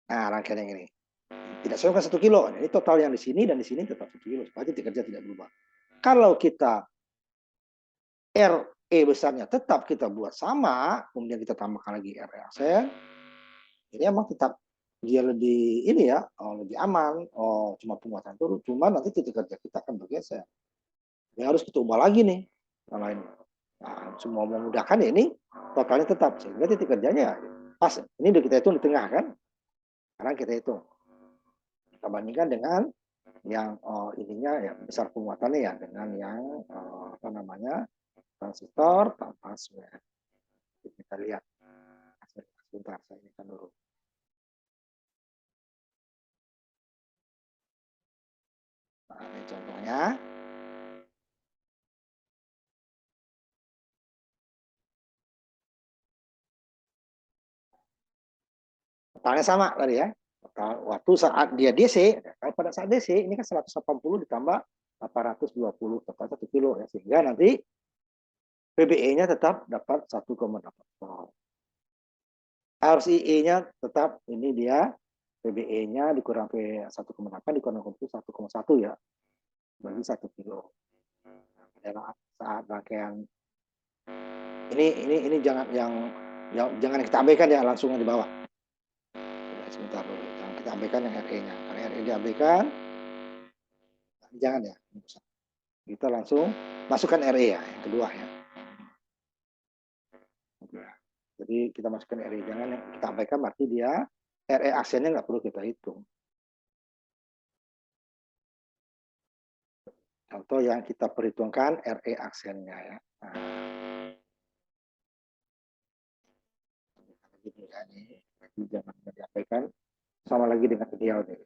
Nah, rangkaian yang ini. Tidak sesuai kan 1 kilo. Ini total yang di sini dan di sini tetap 1 kilo. Supaya titik kerja tidak berubah. Kalau kita RE besarnya tetap kita buat sama, kemudian kita tambahkan lagi RE aksen, ini emang tetap dia lebih ini ya, lebih aman. Cuma penguatan turun. Cuma nanti titik kerja kita akan bergeser. Ya harus kita ubah lagi nih. Yang lain. Nah, semua memudahkan ya ini totalnya tetap. Sehingga titik kerjanya pas. Ini udah kita hitung di tengah kan. Sekarang kita hitung. Kita bandingkan dengan yang ininya ya besar penguatannya ya dengan yang apa namanya transistor tanpa swab. Kita lihat sebentar saya ini kan dulu. Nah, ini contohnya. Totalnya sama tadi ya. Waktu saat dia DC, kalau pada saat DC ini kan 180 ditambah 820 total 1 kilo ya, sehingga nanti PBE-nya tetap dapat 1,8 volt. RCE-nya tetap ini dia PBE-nya dikurang 1,8 dikurang 1,1 ya, bagi 1 kilo. Adalah saat rangkaian ini jangan kita abaikan ya, langsung di bawah. Sebentar dulu, jangan kita abaikan yang RE-nya. Karena RE diabaikan, jangan ya. Kita langsung masukkan RE ya, yang kedua ya. Jadi kita masukkan RE, jangan kita abaikan berarti dia RE aksennya nggak perlu kita hitung. Contoh yang kita perhitungkan RE aksennya ya. Nah, gitu ya, ini jangan diabaikan. Sama lagi dengan ideal deh.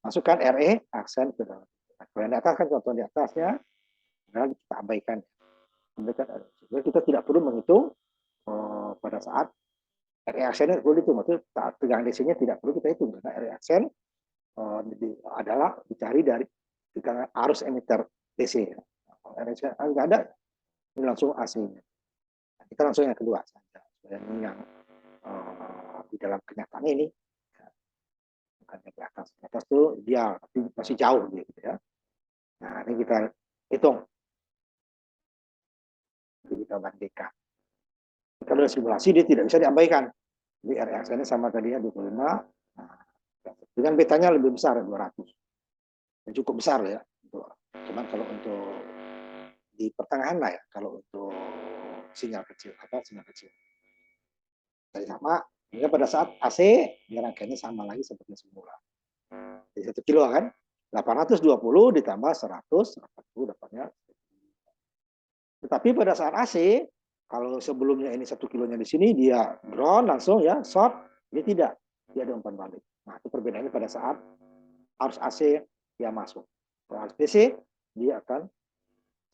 Masukkan RE aksen ke dalam. Kalau yang di atas kan contoh di atasnya, dan kita abaikan. Jadi kita tidak perlu menghitung pada saat RE aksennya perlu dihitung. Maksudnya tegangan DC-nya tidak perlu kita hitung karena RE aksen adalah dicari dari tegangan arus emitter DC. Kalau RE aksen nggak ada, ini langsung AC-nya. Kita langsung yang kedua saja. Ini yang di dalam kenyataan ini bukan yang di atas. Di atas itu ideal, tapi masih jauh gitu ya. Nah, ini kita hitung. Jadi kita bandingkan. Kalau simulasi dia tidak bisa diabaikan. Jadi RE aksennya sama tadi ya 25. Nah, dengan betanya lebih besar 200. Dan cukup besar ya. Cuman kalau untuk di pertengahan lah ya, kalau untuk sinyal kecil jadi sama. Hingga pada saat AC rangkaiannya sama lagi seperti semula. Jadi 1 kilo kan 820 ditambah 140 dapatnya. Tetapi pada saat AC, kalau sebelumnya ini 1 kilonya di sini, dia ground langsung ya, short, dia tidak. Dia ada umpan balik. Nah, itu perbedaannya pada saat arus AC dia masuk. Kalau arus DC, dia akan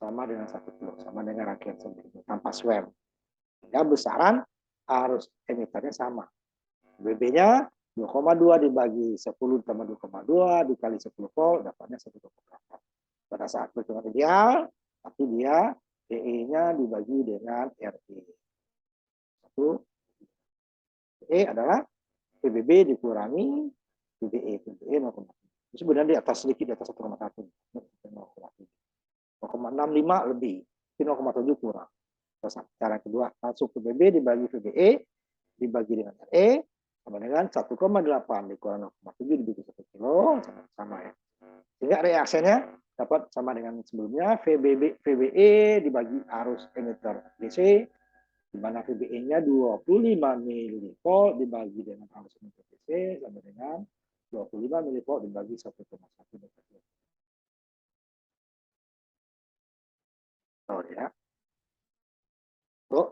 sama dengan 1 kilo, sama dengan rangkaian sebelumnya, tanpa swab. Ya, besaran arus emiternya sama. BB-nya 2,2 dibagi 10 tambah 2,2 dikali 10 volt, dapatnya 1,8. Pada saat perhitungan ideal, tapi dia PE-nya dibagi dengan RE. Satu, PE adalah PBB dikurangi PBE. PBE 0,1. Sebenarnya di atas sedikit, di atas 1,1. 0,65 lebih. 0,7 kurang. Cara kedua, langsung PBB dibagi PBE, dibagi dengan RE, sama dengan 1,8 dikurang 0,7 dibagi 1 kilo, sama ya. Sehingga reaksinya dapat sama dengan sebelumnya, VBE dibagi arus emitter DC, di mana VBE-nya 25 mV dibagi dengan arus emitter DC, sama dengan 25 mV dibagi 1,1 mV. Oh ya. Oh,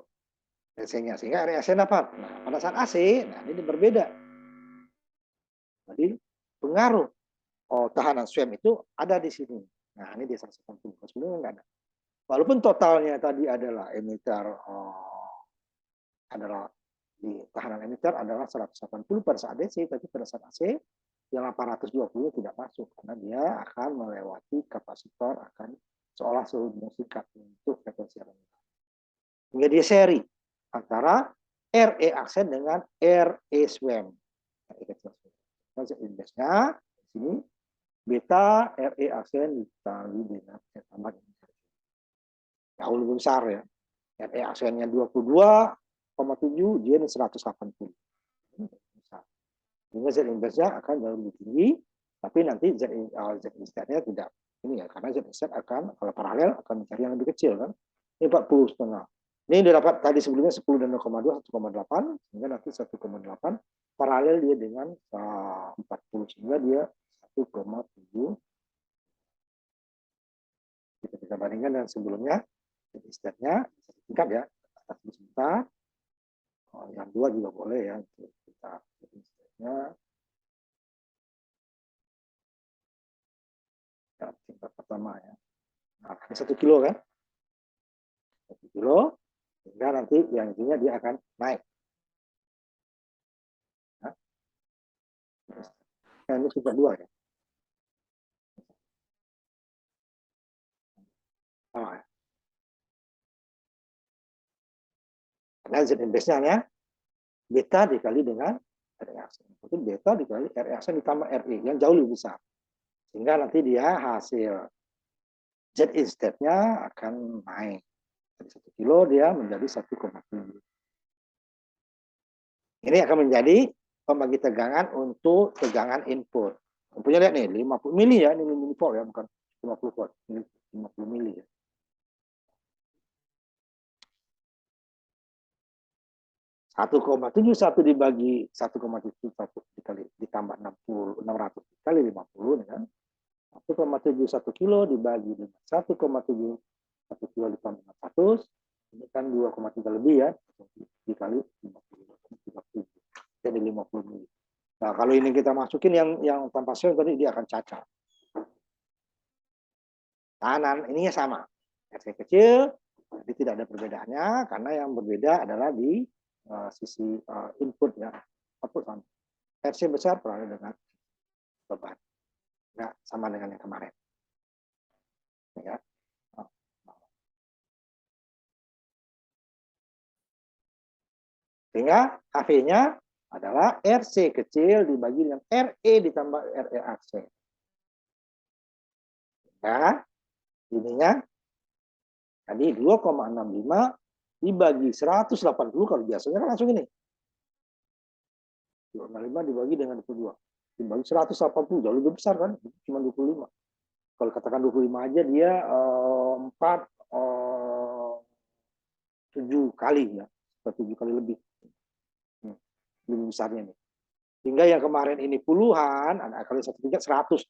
Sehingga area AC dapat. Nah, pada saat AC, nah ini berbeda. Jadi pengaruh tahanan swam itu ada di sini. Nah, ini di 180. Sebelumnya enggak ada. Walaupun totalnya tadi adalah emitter adalah di tahanan emitter adalah 180 pada saat DC, tapi pada saat AC yang 820 tidak masuk karena dia akan melewati kapasitor, akan seolah sikat untuk frekuensi rendah. Hingga dia seri antara RE aksen dengan RE swam. Indeksnya di sini beta RE aksen dikali dengan tambah jauh lebih besar ya. RE aksennya 22,7, dia 180. Sehingga Z inverse-nya akan jauh lebih tinggi, tapi nanti Z inverse-nya tidak ini ya, karena Z inverse akan kalau paralel akan mencari yang lebih kecil kan. Ini 40,5. Ini didapat tadi sebelumnya 10 dan 0,2, 1,8, sehingga nanti 1,8 paralel dia dengan 40, sehingga dia 1,7. Kita bandingkan dengan sebelumnya, Z inverse-nya tingkat ya, atas sebentar. Yang dua juga boleh ya, kita Z-nya ya, tingkat pertama ya. Nah, ini 1 kilo kan, 1 kilo, sehingga nanti yang intinya dia akan naik. Nah, ini tingkat 2 ya. Sama ya. Karena Z inverse-nya hanya beta dikali dengan RE aksen. Itu beta dikali RE aksen ditambah RE yang jauh lebih besar. Sehingga nanti dia hasil Z instead-nya akan naik. Dari 1 kilo dia menjadi 1,7. Ini akan menjadi pembagi tegangan untuk tegangan input. Punya lihat nih, 50 mili ya, ini mili volt ya, bukan 50 volt. Ini 50 mili ya. 1,71 dibagi 1,71 dikali ditambah 60 600 kali 50 kan. 1,71 kilo dibagi dengan 1,71 kilo ditambah 400 ini kan 2,3 lebih ya dikali 50 jadi 50 mili. Nah, kalau ini kita masukin yang tanpa sel tadi dia akan cacat. Kanan ininya sama. RC kecil, jadi tidak ada perbedaannya karena yang berbeda adalah di sisi input ya. Output sama. RC besar peroleh dengan beban. Nggak sama dengan yang kemarin. Ya. Sehingga HV-nya adalah RC kecil dibagi dengan RE ditambah RE aksen. Ya, ininya tadi 2,65 dibagi 180 kalau biasanya kan langsung ini. 2,5 dibagi dengan 22. Dibagi 180 jauh lebih besar kan, cuma 25. Kalau katakan 25 aja dia 7 kali ya, 7 kali lebih. Lebih besarnya nih. Hingga yang kemarin ini puluhan, ada kali satu tingkat 117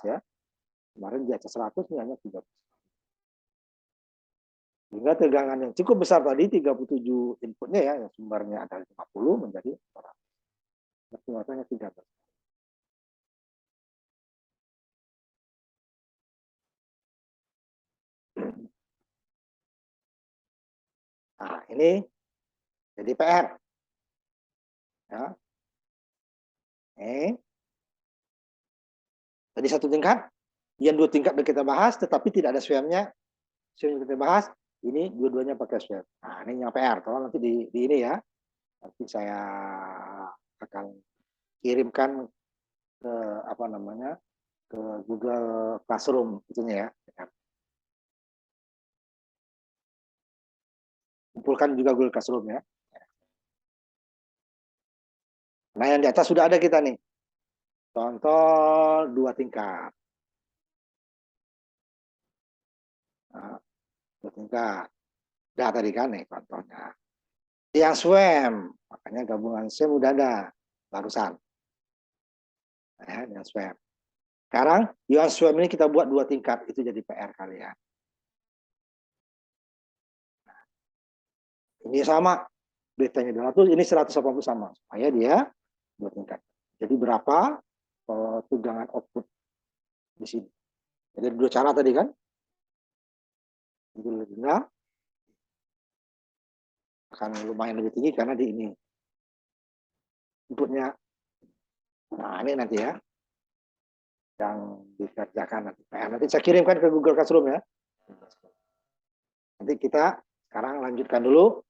ya. Kemarin di atas 100 ini hanya 30. Hingga tegangan yang cukup besar tadi 37 inputnya ya, yang sumbernya ada 50 menjadi 400. Maksimalnya 13. Nah, ini jadi PR. Ya. Tadi satu tingkat, yang dua tingkat kita bahas, tetapi tidak ada swam-nya. Swam yang kita bahas, ini dua-duanya pakai swam. Nah, ini yang PR. Tolong nanti di ini ya. Nanti saya akan kirimkan ke apa namanya ke Google Classroom itunya ya. Kumpulkan juga Google Classroom ya. Nah yang di atas sudah ada kita nih. Contoh 2 tingkat. Nah, 2 tingkat. Udah tadi kan nih contohnya. Yang swam, makanya gabungan swam udah ada barusan. Nah, yang swam. Sekarang yang swam ini kita buat 2 tingkat, itu jadi PR kalian. Ini sama, Betanya 200, ini 180 sama, supaya dia 2 tingkat. Jadi berapa tegangan output di sini. Jadi 2 cara tadi kan. Jadi lebih rendah, akan lumayan lebih tinggi karena di ini inputnya. Nah, ini nanti ya yang dikerjakan nanti. Nanti saya kirimkan ke Google Classroom ya. Nanti kita sekarang lanjutkan dulu.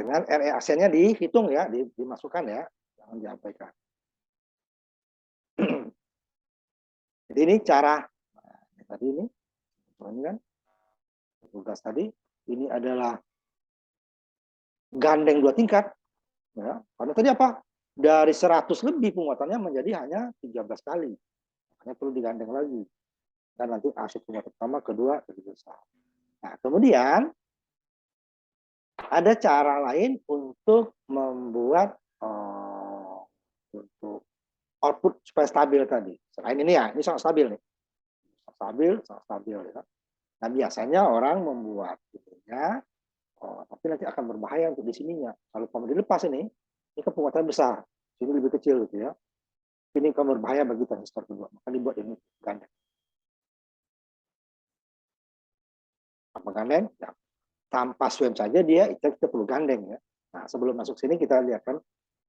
Dengan RE aksennya dihitung ya, dimasukkan ya, jangan diabaikan. Jadi ini cara, nah, tadi ini kan tugas tadi, ini adalah gandeng 2 tingkat. Ya. Karena tadi apa? Dari 100 lebih penguatannya menjadi hanya 13 kali. Makanya perlu digandeng lagi. Dan nanti asyik penguatan pertama, kedua, ketiga. Nah, kemudian ada cara lain untuk membuat untuk output supaya stabil tadi. Selain ini ya, ini sangat stabil nih. Sangat stabil ya. Nah, biasanya orang membuat itunya, tapi nanti akan berbahaya untuk di sininya. Kalau kamu dilepas ini kan penguatan besar, sini lebih kecil gitu ya. Ini kamu berbahaya bagi transistor kedua, maka dibuat ini gandeng. Apa gandeng? Ya, tanpa swam saja dia kita perlu gandeng ya. Nah, sebelum masuk sini kita lihatkan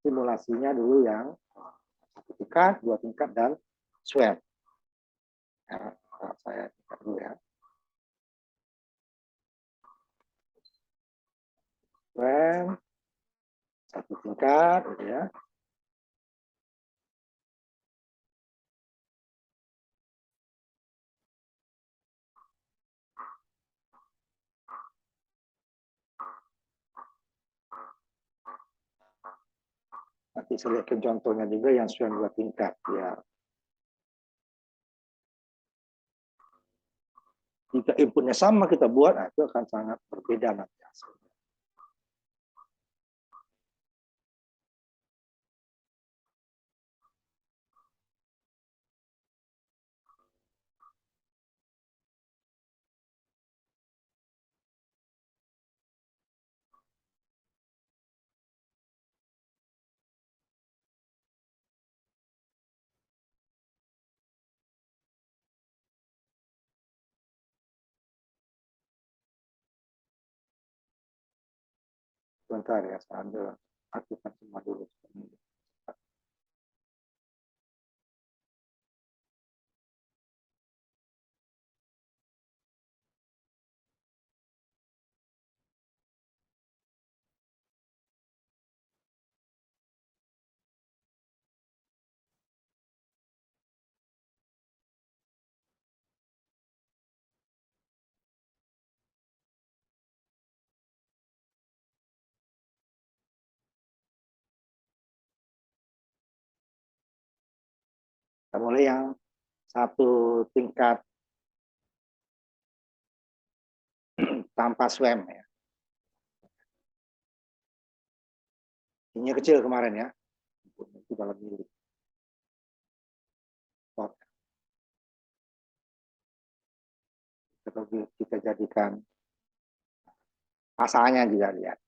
simulasinya dulu yang 1 tingkat, 2 tingkat, dan swam. Nah, saya tingkat dulu ya. Swam 1 tingkat, gitu ya. Nanti saya lihatkan contohnya juga yang swam 2 tingkat ya. Jika inputnya sama kita buat, nah, itu akan sangat berbeda nanti hasilnya. Sebentar ya, saya ambil aktifkan semua dulu. Kita mulai yang 1 tingkat tanpa swam ya. Ini kecil kemarin ya. Itu dalam mili. Kita jadikan pasalnya juga lihat.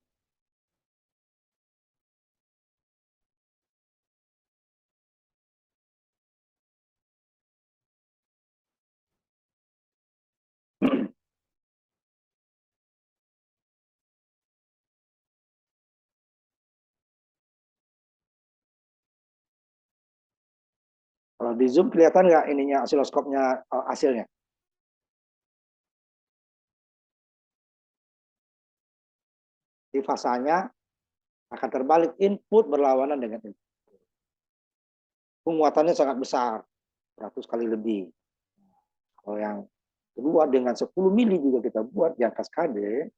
Kalau di zoom kelihatan nggak ininya osiloskopnya hasilnya? Di fasanya akan terbalik, input berlawanan dengan input. Penguatannya sangat besar, 100 kali lebih. Kalau yang kedua dengan 10 mili juga kita buat yang kaskade,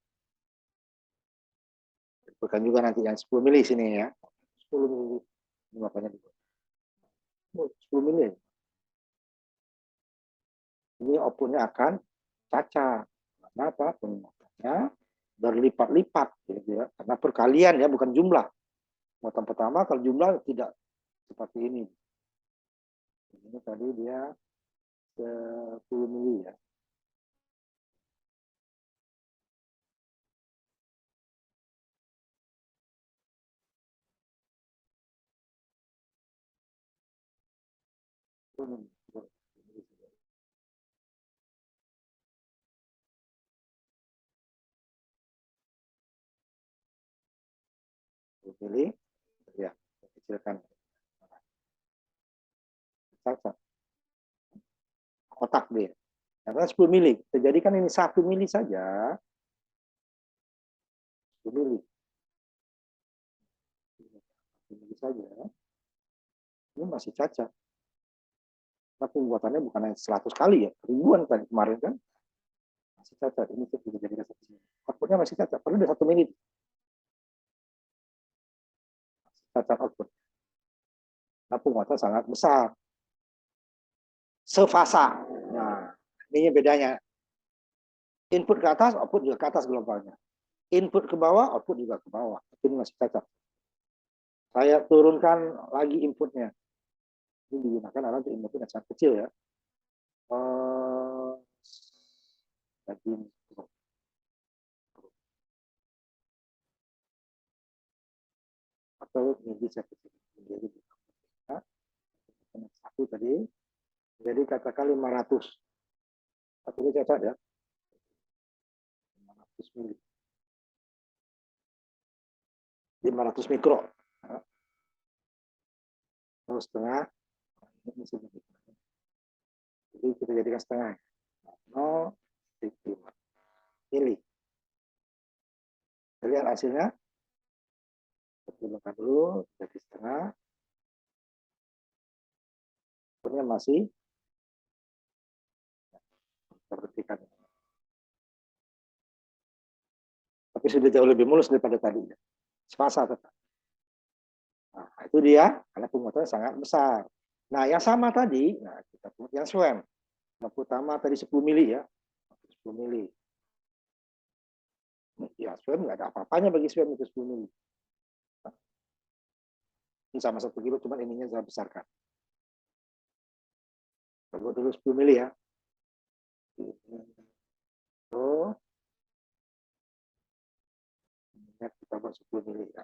bukan juga nanti yang 10 mili sini ya, 10 mili, ini makanya dibuat 10 mili. Ini outputnya akan cacat. Kenapa? Penguatannya berlipat-lipat gitu ya, karena perkalian ya, bukan jumlah. Muatan pertama kalau jumlah tidak seperti ini. Ini tadi dia 10 mili ya. Pilih ya, kecilkan kotak dia. Karena 10 mili. Kita jadikan ini 1 mili saja. 10 mili. 1 mili saja. Ini masih cacat. Tapi pembuatannya bukan hanya 100 kali ya. Ribuan kali kemarin kan. Masih cacat. Ini kita jadikan 1 mili. Outputnya masih cacat. Perlu ada 1 mili. Cacat output. Nah, pembuatan sangat besar. Sefasa. Nah, ini bedanya. Input ke atas, output juga ke atas gelombangnya. Input ke bawah, output juga ke bawah. Ini masih cacat. Saya turunkan lagi inputnya. Ini digunakan adalah untuk input yang sangat kecil ya. Atau bisa kecil. Jadi satu tadi. Jadi katakan 500. Satu ini cacat ya. 500 mili. 500 mikro. Terus setengah. Jadi kita jadikan setengah. 0,5 mili. Kita lihat hasilnya. Pertimbangkan dulu. Jadi setengah. Outputnya masih perhatikan. Tapi sudah jauh lebih mulus daripada tadi. Sepasa tetap. Nah, itu dia, karena pembuatannya sangat besar. Nah, yang sama tadi, nah kita buat yang SWAM. Yang pertama tadi 10 mili ya. 10 mili. Ya, SWAM nggak ada apa-apanya bagi SWAM itu 10 mili. Ini sama 1 kilo, cuman ininya saya besarkan. Kita buat dulu 10 mili ya. Oh. Kita buat 10 mili ya.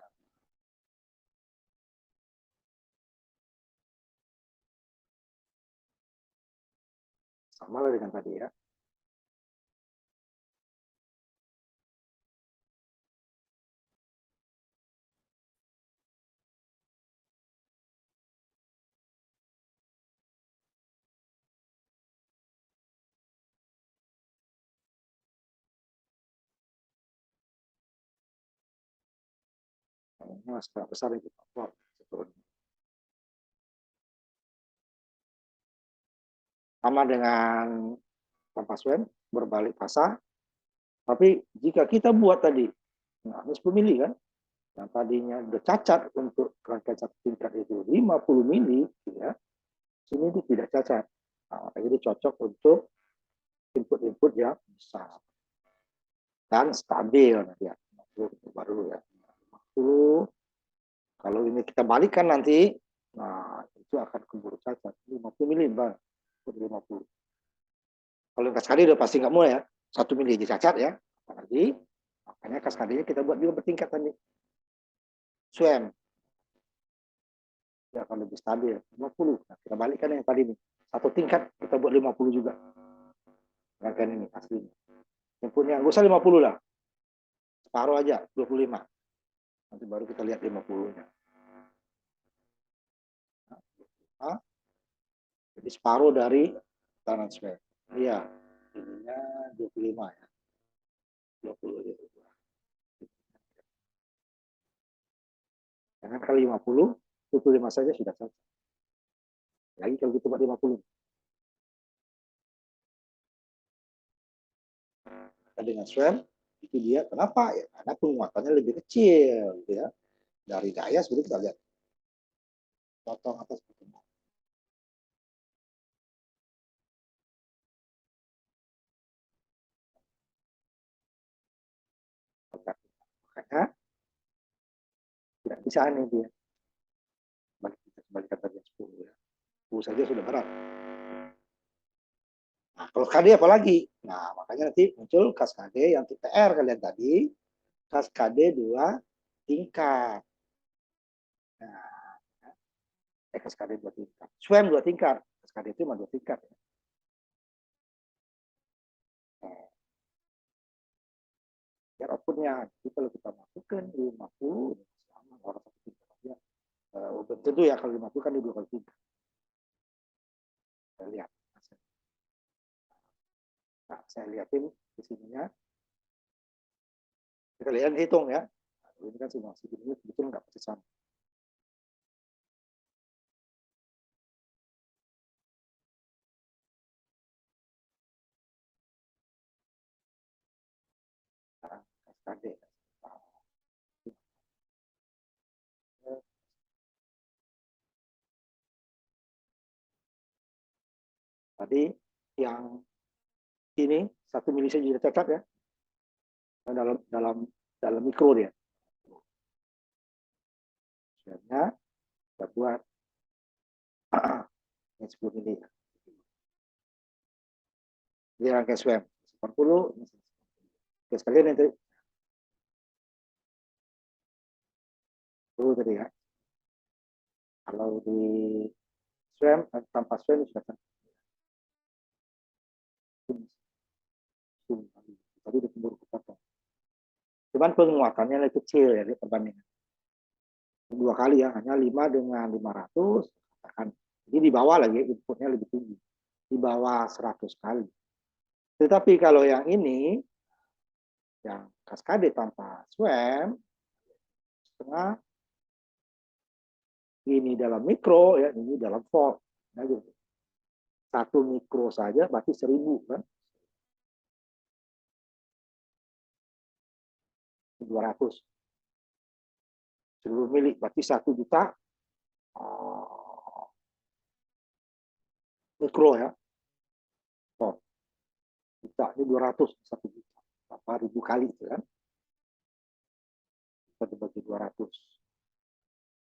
Sama lah dengan tadi ya. Ini masih besar ini. Sama dengan tanpa SWAM, berbalik fasa. Tapi jika kita buat tadi, nah ini 10 mili kan, yang tadinya udah cacat untuk rangkaian satu tingkat itu 50 mili, ya, sini itu tidak cacat. Nah, jadi cocok untuk input-input yang besar dan stabil. Ya, baru ya. 50. Kalau ini kita balikkan nanti, nah itu akan keburu cacat. 50 mili, bang. 50. Kalau kaskadi udah pasti nggak mau ya. 1 mili aja cacat ya. Apalagi, makanya kaskadinya kita buat juga bertingkat tadi. SWAM. Ya akan lebih stabil. 50. Nah, kita balikkan yang tadi nih. Satu tingkat kita buat 50 juga. Rangkaian ini aslinya. Inputnya nggak usah 50 lah. Separuh aja, 25. Nanti baru kita lihat 50-nya. Nah, jadi separuh dari tangan swab. Iya, ininya 25 ya. 20 ya. Jangan kali 50, 25 saja sudah selesai. Lagi kalau kita buat 50. Dengan swab, itu dia kenapa? Ya, karena penguatannya lebih kecil. Gitu ya. Dari daya sebenarnya kita lihat. Potong atas potong. Ya, tidak bisa nih dia. Kembalikan tadi 10 ya. 10 saja sudah berat. Nah, kalau KD apalagi? Nah, makanya nanti muncul kaskade yang tipe R kalian tadi, kaskade 2 tingkat. Nah, kaskade 2 tingkat. SWAM 2 tingkat. Kaskade itu cuma 2 tingkat. Ya. Biar outputnya, jadi kalau kita masukkan 50, sama orang satu tingkat aja. Tentu ya kalau dimasukkan di 2 kali tingkat. Kita lihat. Nah, saya lihatin di sininya. Kita lihat hitung ya. Nah, ini kan simulasi ini betul nggak pasti sama. Nah, kaskade. Tadi yang ini 1 milisekund tetap ya. Dalam mikro dia. Sebenarnya kita buat yang 10 mili. Ini rangkai SWAM 80. Oke, sekalian nanti. Dulu tadi ya. Kalau di SWAM tanpa SWAM sudah tadi dikeburu kepotong. Cuman penguatannya lebih kecil ya perbandingan. 2 kali ya, hanya 5 dengan 500. Jadi di bawah lagi inputnya lebih tinggi. Di bawah 100 kali. Tetapi kalau yang ini, yang kaskade tanpa SWAM, setengah, ini dalam mikro, ya ini dalam volt. Nah, gitu. 1 mikro saja berarti 1000 kan. 200. 1000 mili berarti 1 juta mikro ya. Volt. Juta ini 200, 1 juta. Berapa ribu kali itu kan. Kita dibagi 200.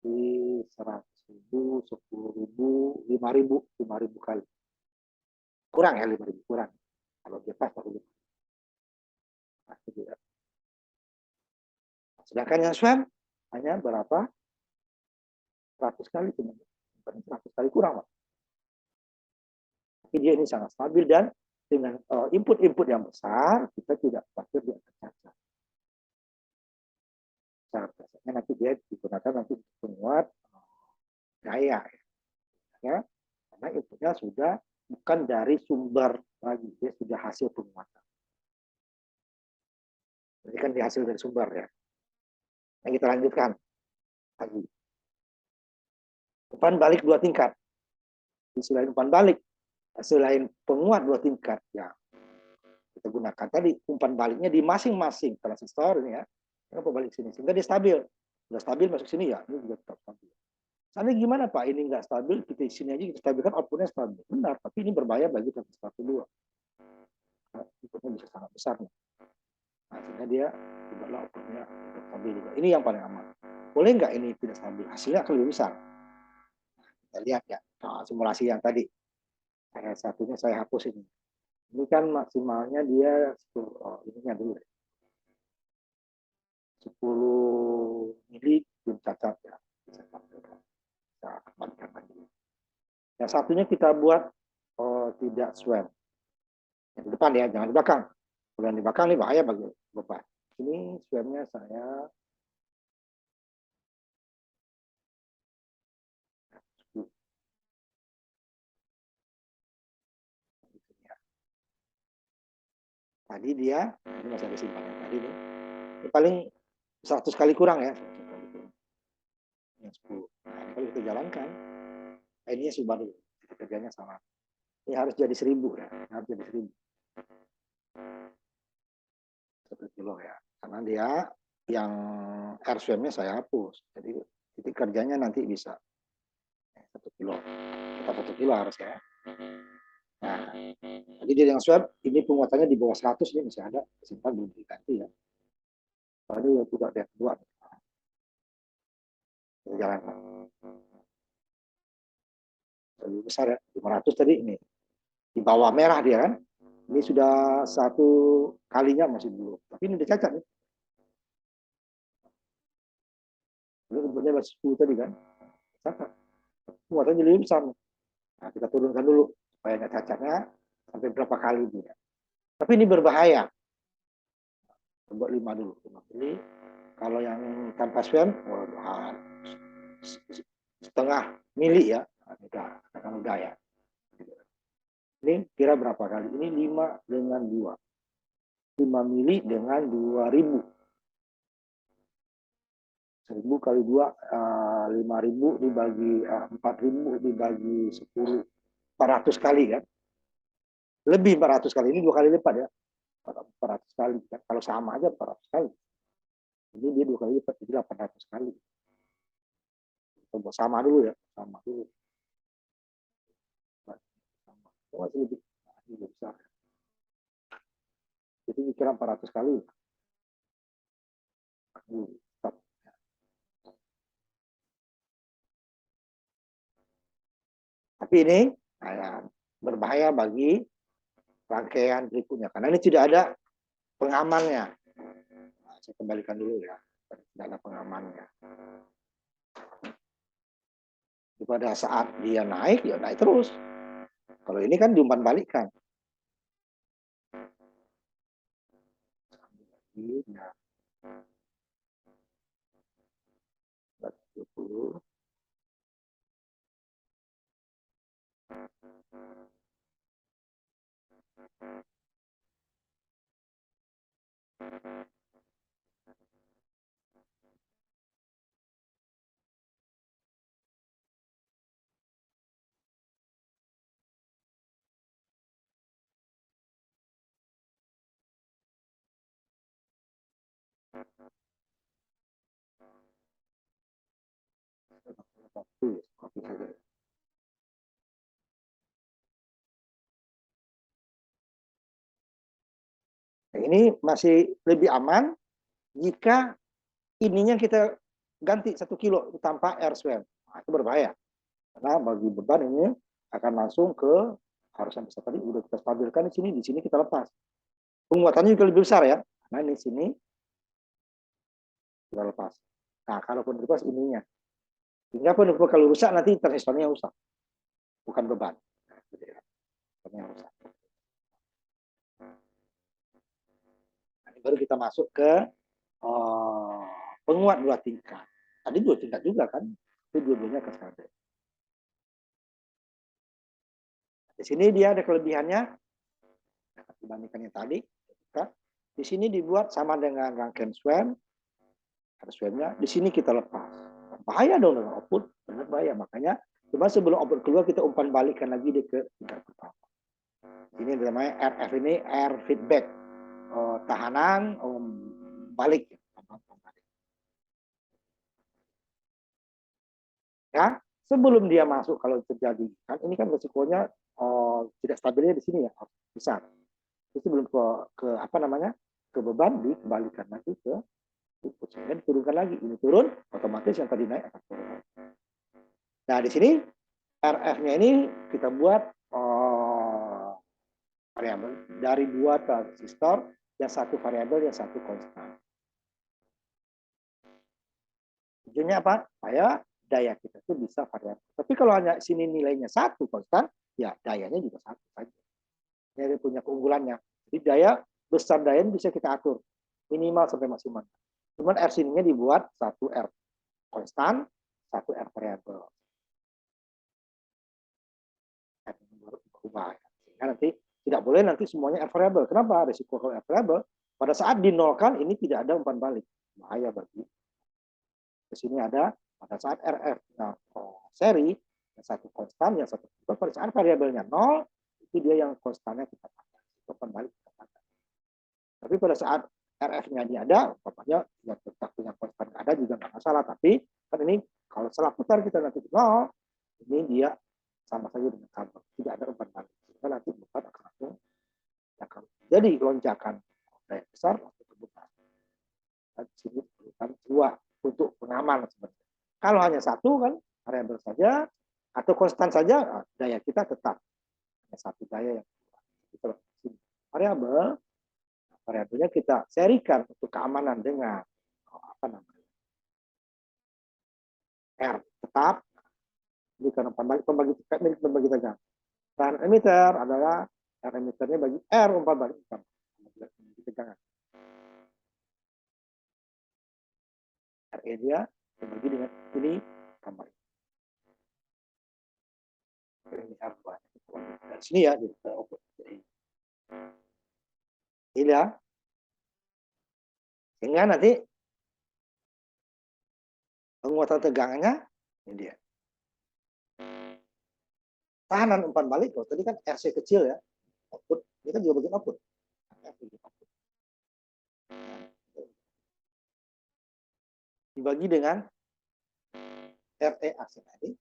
Di 100.000, 10.000, 5.000 kali. Kurang ya 5.000 kurang. Kalau dia pas baru 5. Nah, itu ya. Sedangkan yang SWAM hanya berapa? 100 kali cuma. 100 kali kurang, Pak. Tapi dia ini sangat stabil dan dengan input-input yang besar kita tidak khawatir dia tercacat. Biasanya nanti dia digunakan nanti untuk penguat gaya ya. Karena inputnya sudah bukan dari sumber lagi, dia sudah hasil penguatan. Ini kan dihasil dari sumber ya. Yang kita lanjutkan lagi. Umpan balik 2 tingkat. Selain umpan balik, selain penguat 2 tingkat ya kita gunakan tadi umpan baliknya di masing-masing transistor ini ya. Kenapa balik sini? Sehingga dia stabil. Sudah stabil masuk sini ya, ini juga tetap stabil. Soalnya gimana Pak? Ini nggak stabil, kita sini aja kita stabilkan outputnya stabil. Benar, tapi ini berbahaya bagi transistor kedua. Nah, outputnya bisa sangat besar nih. Nah, sehingga dia tidaklah outputnya stabil juga. Ini yang paling aman. Boleh nggak ini tidak stabil? Hasilnya akan lebih besar. Kita lihat ya, simulasi yang tadi. Satunya saya hapus ini. Ini kan maksimalnya dia 10, ininya dulu. 10 mili belum cacat ya. Bisa kembalikan lagi. Yang satunya kita buat tidak SWAM. Yang di depan ya, jangan di belakang. Kalau yang di belakang ini bahaya bagi beban. Ini SWAM-nya saya tadi dia ini masih ada simpanan tadi nih. Ini paling 100 kali kurang ya. Yang 10. Nah, ini kalau kita jalankan, ini sudah dulu. Kerjanya sama. Ini harus jadi 1000 ya. Harus jadi 1000. 1 kilo ya. Karena dia yang RSWM-nya saya hapus. Jadi titik kerjanya nanti bisa 1 kilo. Kita 1 kilo harus ya. Nah, jadi dia yang swab ini penguatannya di bawah 100 ini masih ada, simpan belum diganti ya. Ini yang juga dia buat. Jalan lebih besar ya, 500 tadi ini. Di bawah merah dia kan. Ini sudah satu kalinya masih belum. Tapi ini dicacat nih. Ini bentuknya masih 10 tadi kan. Cacat. Muatannya jadi lebih besar. Nah, kita turunkan dulu supaya nggak cacatnya sampai berapa kali dia. Tapi ini berbahaya. Coba 5 dulu. 5 kali. Kalau yang tanpa swam, setengah mili ya. Udah ya. Ini kira berapa kali? Ini 5 dengan 2. 5 mili dengan 2000. 1000 kali 2, 5000 dibagi 4000 dibagi 10. 400 kali kan? Lebih 400 kali. Ini 2 kali lipat ya. 400 kali. Kan? Kalau sama aja 400 kali. Jadi dia 2 kali lipat, jadi 800 kali. Coba sama dulu ya. Sama dulu. Sama. Masih lebih. Nah, ini lebih besar. Jadi kira 400 kali. Stop. Tapi ini berbahaya bagi rangkaian berikutnya. Karena ini tidak ada pengamannya. Nah, saya kembalikan dulu ya. Tidak ada pengamannya. Pada saat dia naik, ya naik terus. Kalau ini kan diumpan balikkan. Nah, 20. Nah, ini masih lebih aman jika ininya kita ganti 1 kilo tanpa air swam. Nah, itu berbahaya. Karena bagi beban ini akan langsung ke harus sampai tadi udah kita stabilkan di sini kita lepas. Penguatannya juga lebih besar ya. Nah, ini sini kita lepas. Nah, kalaupun lepas ininya. Hingga pun kalau rusak nanti transistornya rusak. Bukan beban. Nah, rusak. Nah, baru kita masuk ke penguat 2 tingkat. Tadi 2 tingkat juga kan. Itu dua-duanya kaskade. Di sini dia ada kelebihannya dibandingkan yang tadi. Di sini dibuat sama dengan rangkaian swam. Ada swamnya. Di sini kita lepas. Bahaya dong dengan output. Benar bahaya. Makanya cuma sebelum output keluar kita umpan balikkan lagi dia ke tingkat pertama. Ini namanya RF ini air feedback. Tahanan balik. Ya, sebelum dia masuk kalau terjadi kan ini kan risikonya tidak stabilnya di sini ya besar. Itu sebelum ke apa namanya ke beban dikembalikan lagi ke input dan diturunkan lagi. Ini turun otomatis yang tadi naik akan turun. Nah di sini RF-nya ini kita buat variabel dari 2 transistor, yang satu variabel yang satu konstan. Tujuannya apa? Supaya daya kita itu bisa variabel. Tapi kalau hanya sini nilainya 1 konstan, ya dayanya juga 1 saja. Ini punya keunggulannya. Jadi daya besar daya bisa kita atur minimal sampai maksimal. Cuman R sininya dibuat 1 R konstan, 1 R variabel. Berubah. Sehingga nanti tidak boleh nanti semuanya R variabel. Kenapa? Risiko kalau R variabel pada saat dinolkan ini tidak ada umpan balik. Bahaya bagi. Di sini ada pada saat RF seri yang satu konstan, yang satu pada saat variabelnya 0 itu dia yang konstannya kita pakai. Umpan balik kita pakai. Tapi pada saat RF-nya ini ada, umpamanya yang tetap punya konstan ada juga nggak masalah. Tapi kan ini kalau salah putar kita nanti 0, ini dia sama saja dengan kabel. Tidak ada umpan balik. Sehingga nanti beban akan langsung jadi lonjakan daya besar atau kebutuhan. untuk pengaman sebenarnya. Kalau hanya satu kan variabel saja atau konstan saja, daya kita tetap hanya satu daya yang kita variabel, variabelnya kita serikan untuk keamanan dengan apa namanya R tetap. Jadi karena pembagi tegangan. Dan emitter adalah R emitternya bagi R umpan balik tegangan. RE dia terbagi dengan ini tambah ini R dari sini ya jadi ini ya. Sehingga nanti penguatan tegangannya ini dia. Tahanan umpan balik, kalau tadi kan RC kecil ya, output, ini kan juga bagian output. Dibagi dengan RE aksen tadi.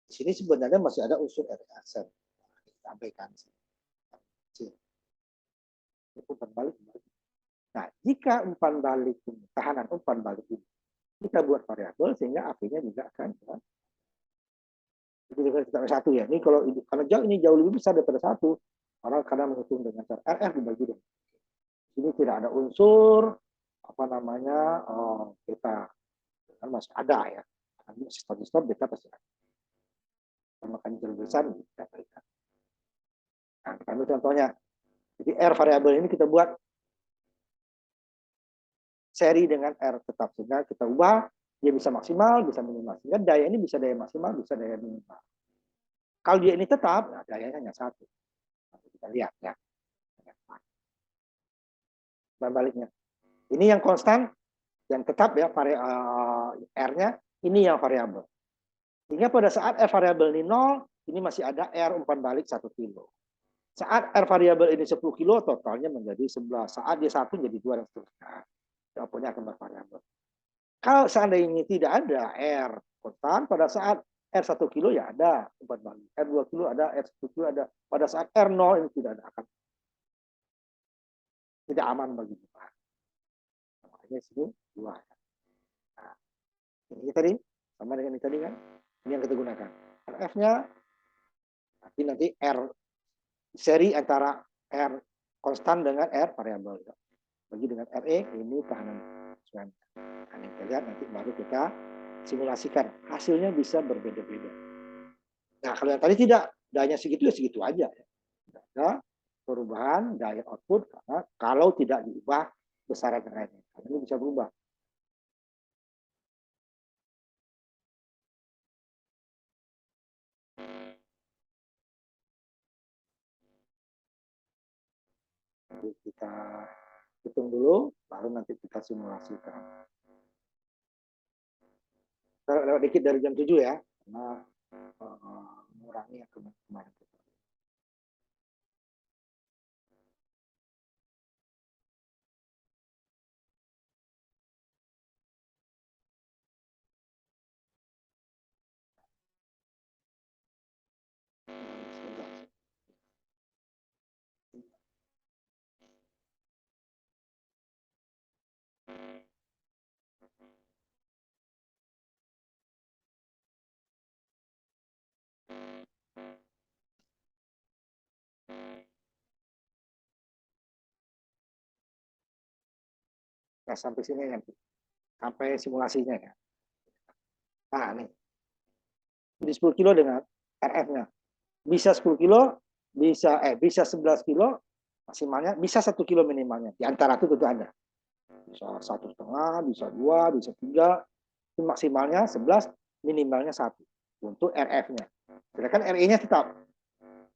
Di sini sebenarnya masih ada unsur RE aksen. Sampaikan. Umpan balik. Nah, jika umpan balik ini, tahanan umpan balik ini, kita buat variabel sehingga AP-nya juga akan kita satu ya. Ini kalau ini jauh lebih besar daripada satu, orang kadang menghitung dengan cara RF dibagi dengan. Ini tidak ada unsur apa namanya kita kan masih ada ya. Nanti stop kita pasti ada. Makan jauh besar kita berikan. Nah, kami contohnya. Jadi R variabel ini kita buat seri dengan R tetap sehingga kita ubah dia bisa maksimal, bisa minimal. Sehingga daya ini bisa daya maksimal, bisa daya minimal. Kalau dia ini tetap, nah dayanya hanya satu. Nanti kita lihat ya. Dan baliknya. Ini yang konstan, yang tetap ya, R-nya, ini yang variabel. Sehingga pada saat R variabel ini 0, ini masih ada R umpan balik 1 kilo. Saat R variabel ini 10 kilo, totalnya menjadi 11. Saat dia 1 jadi 2 dan seterusnya. Jawabannya akan bervariabel. Kalau seandainya tidak ada R konstan, pada saat R 1 kilo ya ada umpan balik. R 2 kilo ada, R 1 kilo ada. Pada saat R 0 ini tidak ada, akan tidak aman bagi kita. Makanya sini 2. Nah, ini tadi, sama dengan ini tadi kan. Ini yang kita gunakan. RF-nya, nanti R seri antara R konstan dengan R variabel. Bagi dengan RE, ini tahanan. Nah, kita lihat nanti baru kita simulasikan. Hasilnya bisa berbeda-beda. Nah, kalau yang tadi tidak, dayanya segitu ya segitu aja. Tidak ada perubahan daya output karena kalau tidak diubah besaran yang lainnya. Karena ini bisa berubah. Jadi kita hitung dulu, baru nanti kita simulasikan. Kita lewat dikit dari jam 7 ya, karena mengurangi yang kemarin. Nah, sampai sini nanti. Sampai simulasinya ya. Nah, nih. Jadi 10 kilo dengan RF-nya. Bisa 10 kilo, bisa 11 kilo maksimalnya, bisa 1 kilo minimalnya. Di antara itu tentu ada. Bisa 1,5, bisa 2, bisa 3. Itu maksimalnya 11, minimalnya 1 untuk RF-nya. Sedangkan RE-nya tetap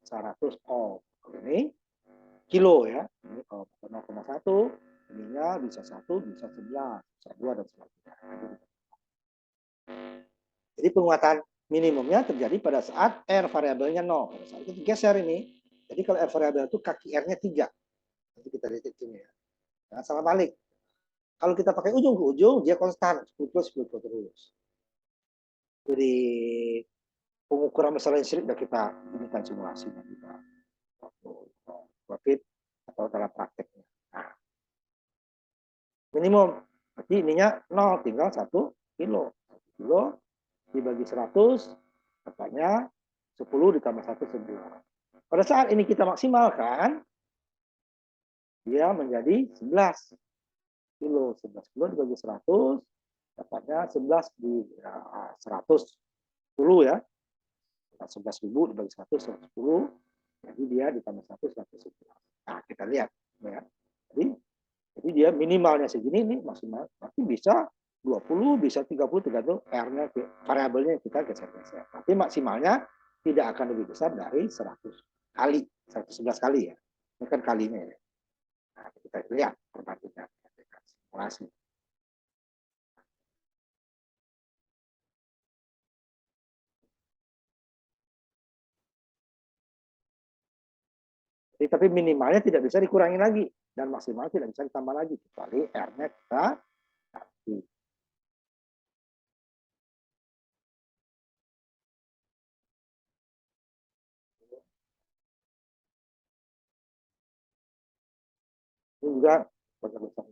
100 ohm. Ini kilo ya. Ini 0,1, ininya bisa 1, bisa 11, bisa 2 dan sebagainya. Jadi penguatan minimumnya terjadi pada saat R variabelnya 0. Pada saat itu geser ini. Jadi kalau R variabel itu kaki R-nya 3. Nanti kita lihat ini ya. Jangan salah balik. Kalau kita pakai ujung ke ujung, dia konstan. 10 terus. Jadi pengukuran masalah listrik sudah kita inikan simulasi. Kita profit atau dalam prakteknya. Nah, minimum Berarti ininya 0, tinggal 1 kilo. 1 kilo dibagi 100, katanya 10 ditambah 1, 11. Pada saat ini kita maksimalkan, dia menjadi 11 kilo. 11 kilo dibagi 100, dapatnya 11 di 110 ya. 11.000 dibagi 100, 110. Jadi dia ditambah 1, 111. Nah, kita lihat. Ya. Jadi dia minimalnya segini, ini maksimal. Nanti bisa 20, bisa 30, tergantung R-nya, variabelnya kita geser-geser. Tapi maksimalnya tidak akan lebih besar dari 100 kali, 111 kali ya. Ini kan kalinya ya. Nah, kita lihat perbandingan simulasi. Tapi minimalnya tidak bisa dikurangi lagi dan maksimal tidak bisa ditambah lagi kecuali R-nya kita ganti. Ini juga besar.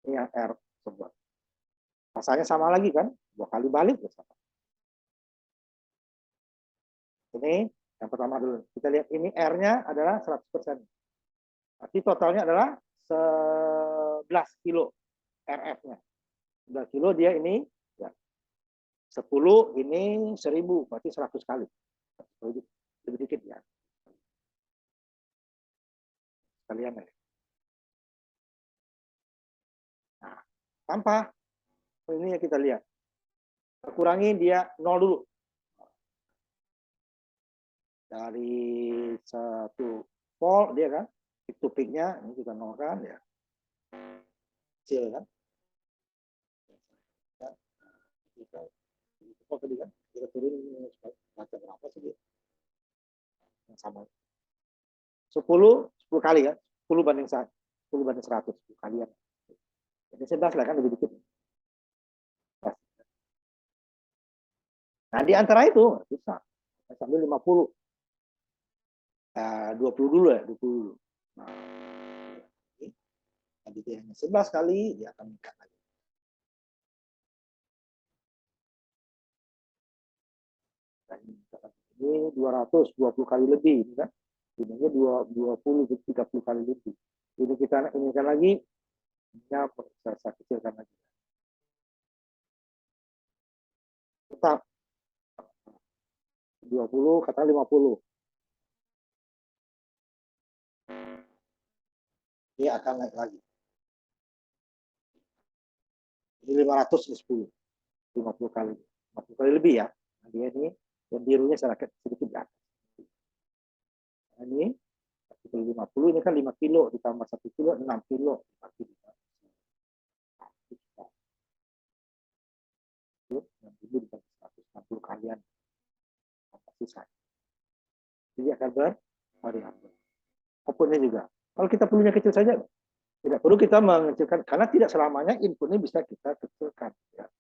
Ini yang R sebuah. Rasanya sama lagi kan? 2 kali balik bersama. Ini yang pertama dulu. Kita lihat ini R-nya adalah 100%. Berarti totalnya adalah 11 kilo RF-nya. 11 kilo dia ini ya, 10 ini 1000, berarti 100 kali. Lebih dikit ya. Sekalian ya. Nah, tanpa ini yang kita lihat. Kurangi dia 0 dulu. Dari 1 volt dia kan, peak to peak-nya ini kita 0 kan ya. Kecil kan. Kita tadi kan kita turun baca berapa sih dia? Yang sama. 10 kali kan. 10 banding 100, 10 banding 100 10 kalian. Jadi 11 lah kan lebih dikit. Nah, di antara itu bisa sambil 50. 20 dulu ya, 20 dulu. Nah, tadi dia hanya 11 kali, dia akan meningkat lagi. Ini 220 kali lebih, ini kan? Ini 20, 30 kali lebih. Ini kita ini kan lagi, saya kecilkan lagi. Tetap 20, katakan 50. Dia akan naik lagi. Ini 510, 50 kali. 50 kali lebih ya. Nah, dia ini, yang birunya sedikit di atas. Nah, ini 50, ini kan 5 kilo, ditambah 1 kilo, 6 kilo. 5 kilo. Yang ini dibagi 160 kalian. Jadi akan bervariabel. Outputnya juga. Kalau kita perlunya kecil saja, tidak perlu kita mengecilkan, karena tidak selamanya inputnya bisa kita kecilkan. Ya.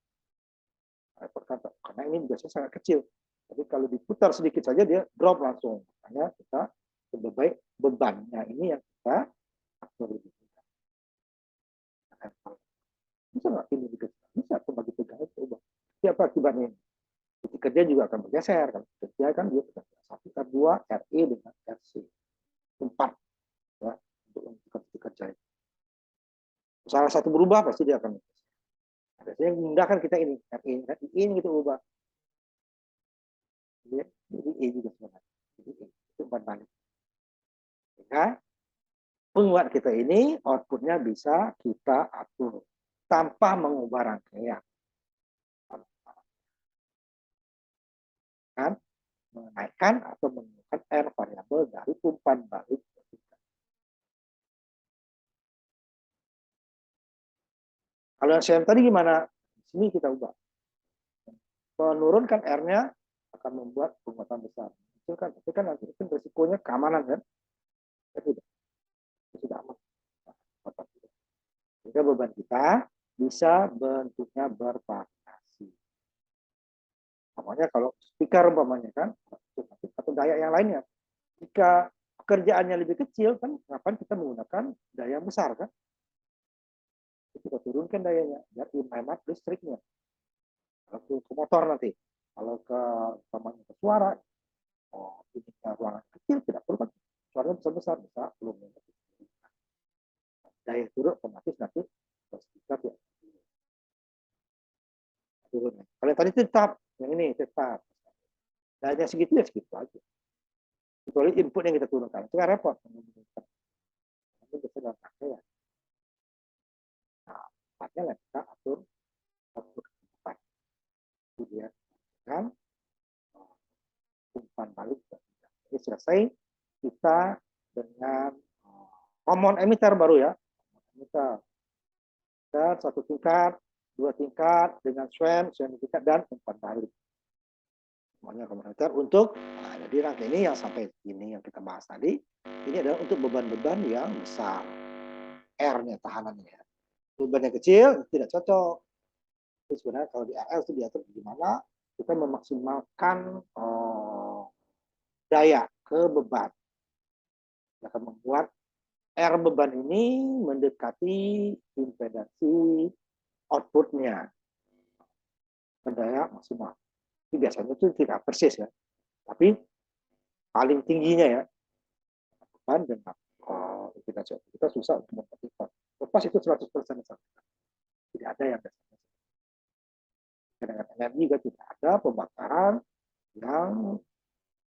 Karena ini biasanya sangat kecil. Jadi kalau diputar sedikit saja, dia drop langsung. Makanya kita lebih baik bebannya ini yang kita atur lebih mudah. Bisa nggak ini dikecilkan? Bisa, bagi pegang itu ubah. Siapa akibatnya ini? Ketika kerja juga akan bergeser. Kalau kerja kan dia satu R2, RE dengan RC. 4 ya, untuk kerja. Salah satu berubah pasti dia akan biasanya memudahkan kita ini ini kita ubah jadi E juga sebenarnya jadi itu umpan balik sehingga penguat kita ini outputnya bisa kita atur tanpa mengubah rangkaian kan menaikkan atau menurunkan R variabel dari umpan balik. Kalau yang CM tadi gimana? Di sini kita ubah. Menurunkan R-nya akan membuat penguatan besar. Itu kan nanti itu resikonya keamanan kan? Tidak aman. Sehingga beban kita bisa bentuknya bervariasi. Namanya kalau speaker umpamanya kan, atau daya yang lainnya. Jika pekerjaannya lebih kecil, kan ngapain kita menggunakan daya yang besar kan? Kita turunkan dayanya, biar menghemat listriknya. Kalau ke motor nanti, kalau ke suara, ini ruangan kecil tidak perlu kan? Suaranya besar bisa belum. Daya turun otomatis nanti kita ya turun. Kalau tadi tetap, yang ini tetap. Dayanya segitu ya segitu aja. Kecuali input yang kita turunkan, itu kan repot. Itu bisa dalam ya. Nah, tempatnya kita atur tempat. Kemudian kan umpan balik. Ini selesai kita dengan common emitter baru ya. Emitter. Dan satu tingkat, dua tingkat dengan swan tingkat dan umpan balik. Semuanya common emitter untuk jadi rangka ini yang sampai ini yang kita bahas tadi, ini adalah untuk beban-beban yang besar. R-nya tahanannya. Beban yang kecil tidak cocok. Itu sebenarnya kalau di RL itu diatur bagaimana kita memaksimalkan daya ke beban. Kita akan membuat R beban ini mendekati impedansi outputnya daya maksimal. Ini biasanya itu tidak persis ya, tapi paling tingginya ya beban dengan kita susah untuk memperhatikan. Lepas itu 100% tidak ada yang biasanya. Dengan energi juga tidak ada pembakaran yang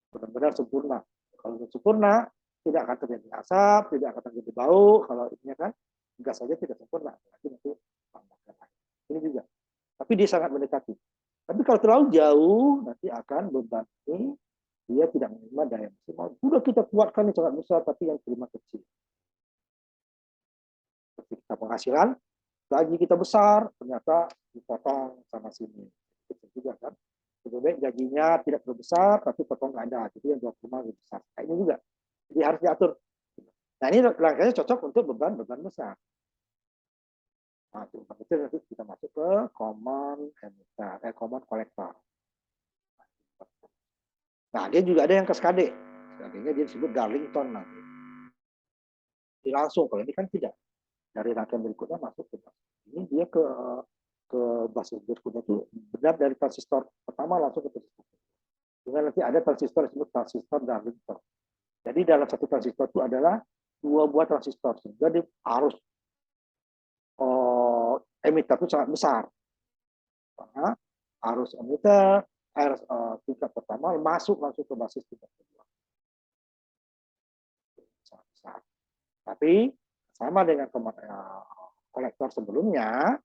benar-benar sempurna. Kalau sempurna, tidak akan terjadi asap, tidak akan terjadi bau. Kalau ini kan gas saja tidak sempurna. Nanti ini juga. Tapi dia sangat mendekati. Tapi kalau terlalu jauh, nanti akan beban ini dia tidak menerima daya maksimal. Sudah kita kuatkan yang sangat besar, tapi yang terima kecil. Seperti kita penghasilan, gaji kita besar, ternyata dipotong sama sini. Itu juga kan. Lebih baik gajinya tidak terlalu besar, tapi potong nggak ada. Jadi yang 2,5 lebih besar. Nah, ini juga. Jadi harus diatur. Nah, ini langkahnya cocok untuk beban-beban besar. Nah, itu nanti kita masuk ke common emitter, common collector. Nah, dia juga ada yang kaskade. Kaskadenya dia disebut Darlington nanti. Jadi langsung, kalau ini kan tidak. Dari rangkaian berikutnya masuk ke ini dia ke basis berikutnya itu benar dari transistor pertama langsung ke transistor. Dengan nanti ada transistor disebut transistor Darlington. Jadi dalam satu transistor itu adalah 2 buah transistor. Jadi arus emitter itu sangat besar. Karena arus emitter, tingkat pertama masuk langsung ke basis tingkat kedua. Sangat besar. Tapi sama dengan kolektor sebelumnya,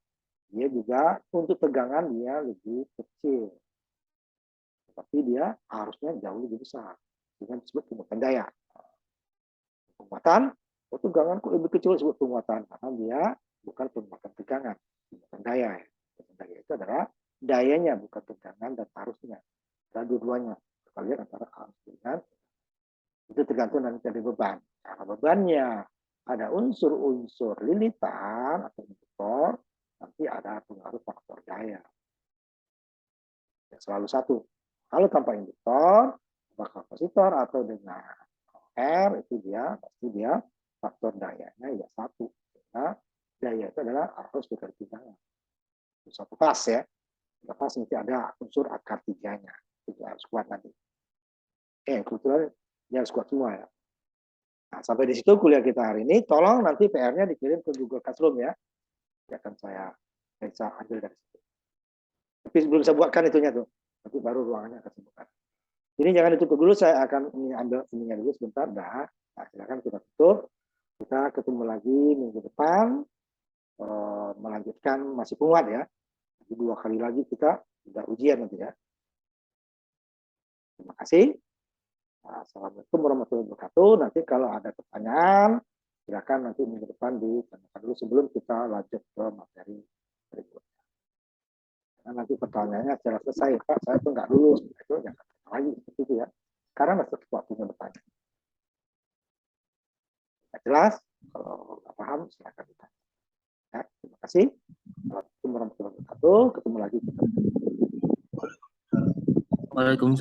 dia juga untuk tegangan dia lebih kecil. Tapi dia arusnya jauh lebih besar. Dengan disebut penguatan daya. Penguatan, tegangan lebih kecil disebut penguatan. Karena dia bukan penguatan tegangan. Penguatan daya. Penguatan daya itu adalah dayanya, bukan tegangan dan arusnya. Dan dua-duanya. Kita lihat antara arus dengan itu tergantung nanti dari beban. Karena bebannya ada unsur-unsur lilitan atau induktor, nanti ada pengaruh faktor daya. Ya, selalu satu. Kalau tanpa induktor, kapasitor atau dengan R itu dia pasti dia faktor dayanya ya satu. Nah, daya itu adalah arus dikali tegangan. Satu kelas ya. Lepas nanti ada unsur akar tiganya. Itu harus kuat nanti. Kebetulan dia harus kuat semua ya. Nah, sampai di situ kuliah kita hari ini. Tolong nanti PR-nya dikirim ke Google Classroom ya. Ya akan saya bisa ambil dari situ. Tapi belum saya buatkan itunya tuh. Nanti baru ruangannya akan saya buatkan. Ini jangan ditutup dulu. Saya akan ambil ininya dulu sebentar. Nah, silakan kita tutup. Kita ketemu lagi minggu depan. Melanjutkan masih penguat ya. Jadi 2 kali lagi kita sudah ujian nanti ya. Terima kasih. Assalamualaikum warahmatullahi wabarakatuh. Nanti kalau ada pertanyaan, silakan nanti minggu depan ditanyakan dulu sebelum kita lanjut ke materi berikutnya. Karena nanti pertanyaannya secara selesai, Pak, saya tuh nggak lulus. Itu jangan lagi seperti itu ya. Karena masih waktunya bertanya. Nggak jelas, kalau nggak paham, silakan ditanya. Ya, terima kasih. Assalamualaikum warahmatullahi wabarakatuh. Ketemu lagi kita. Waalaikumsalam.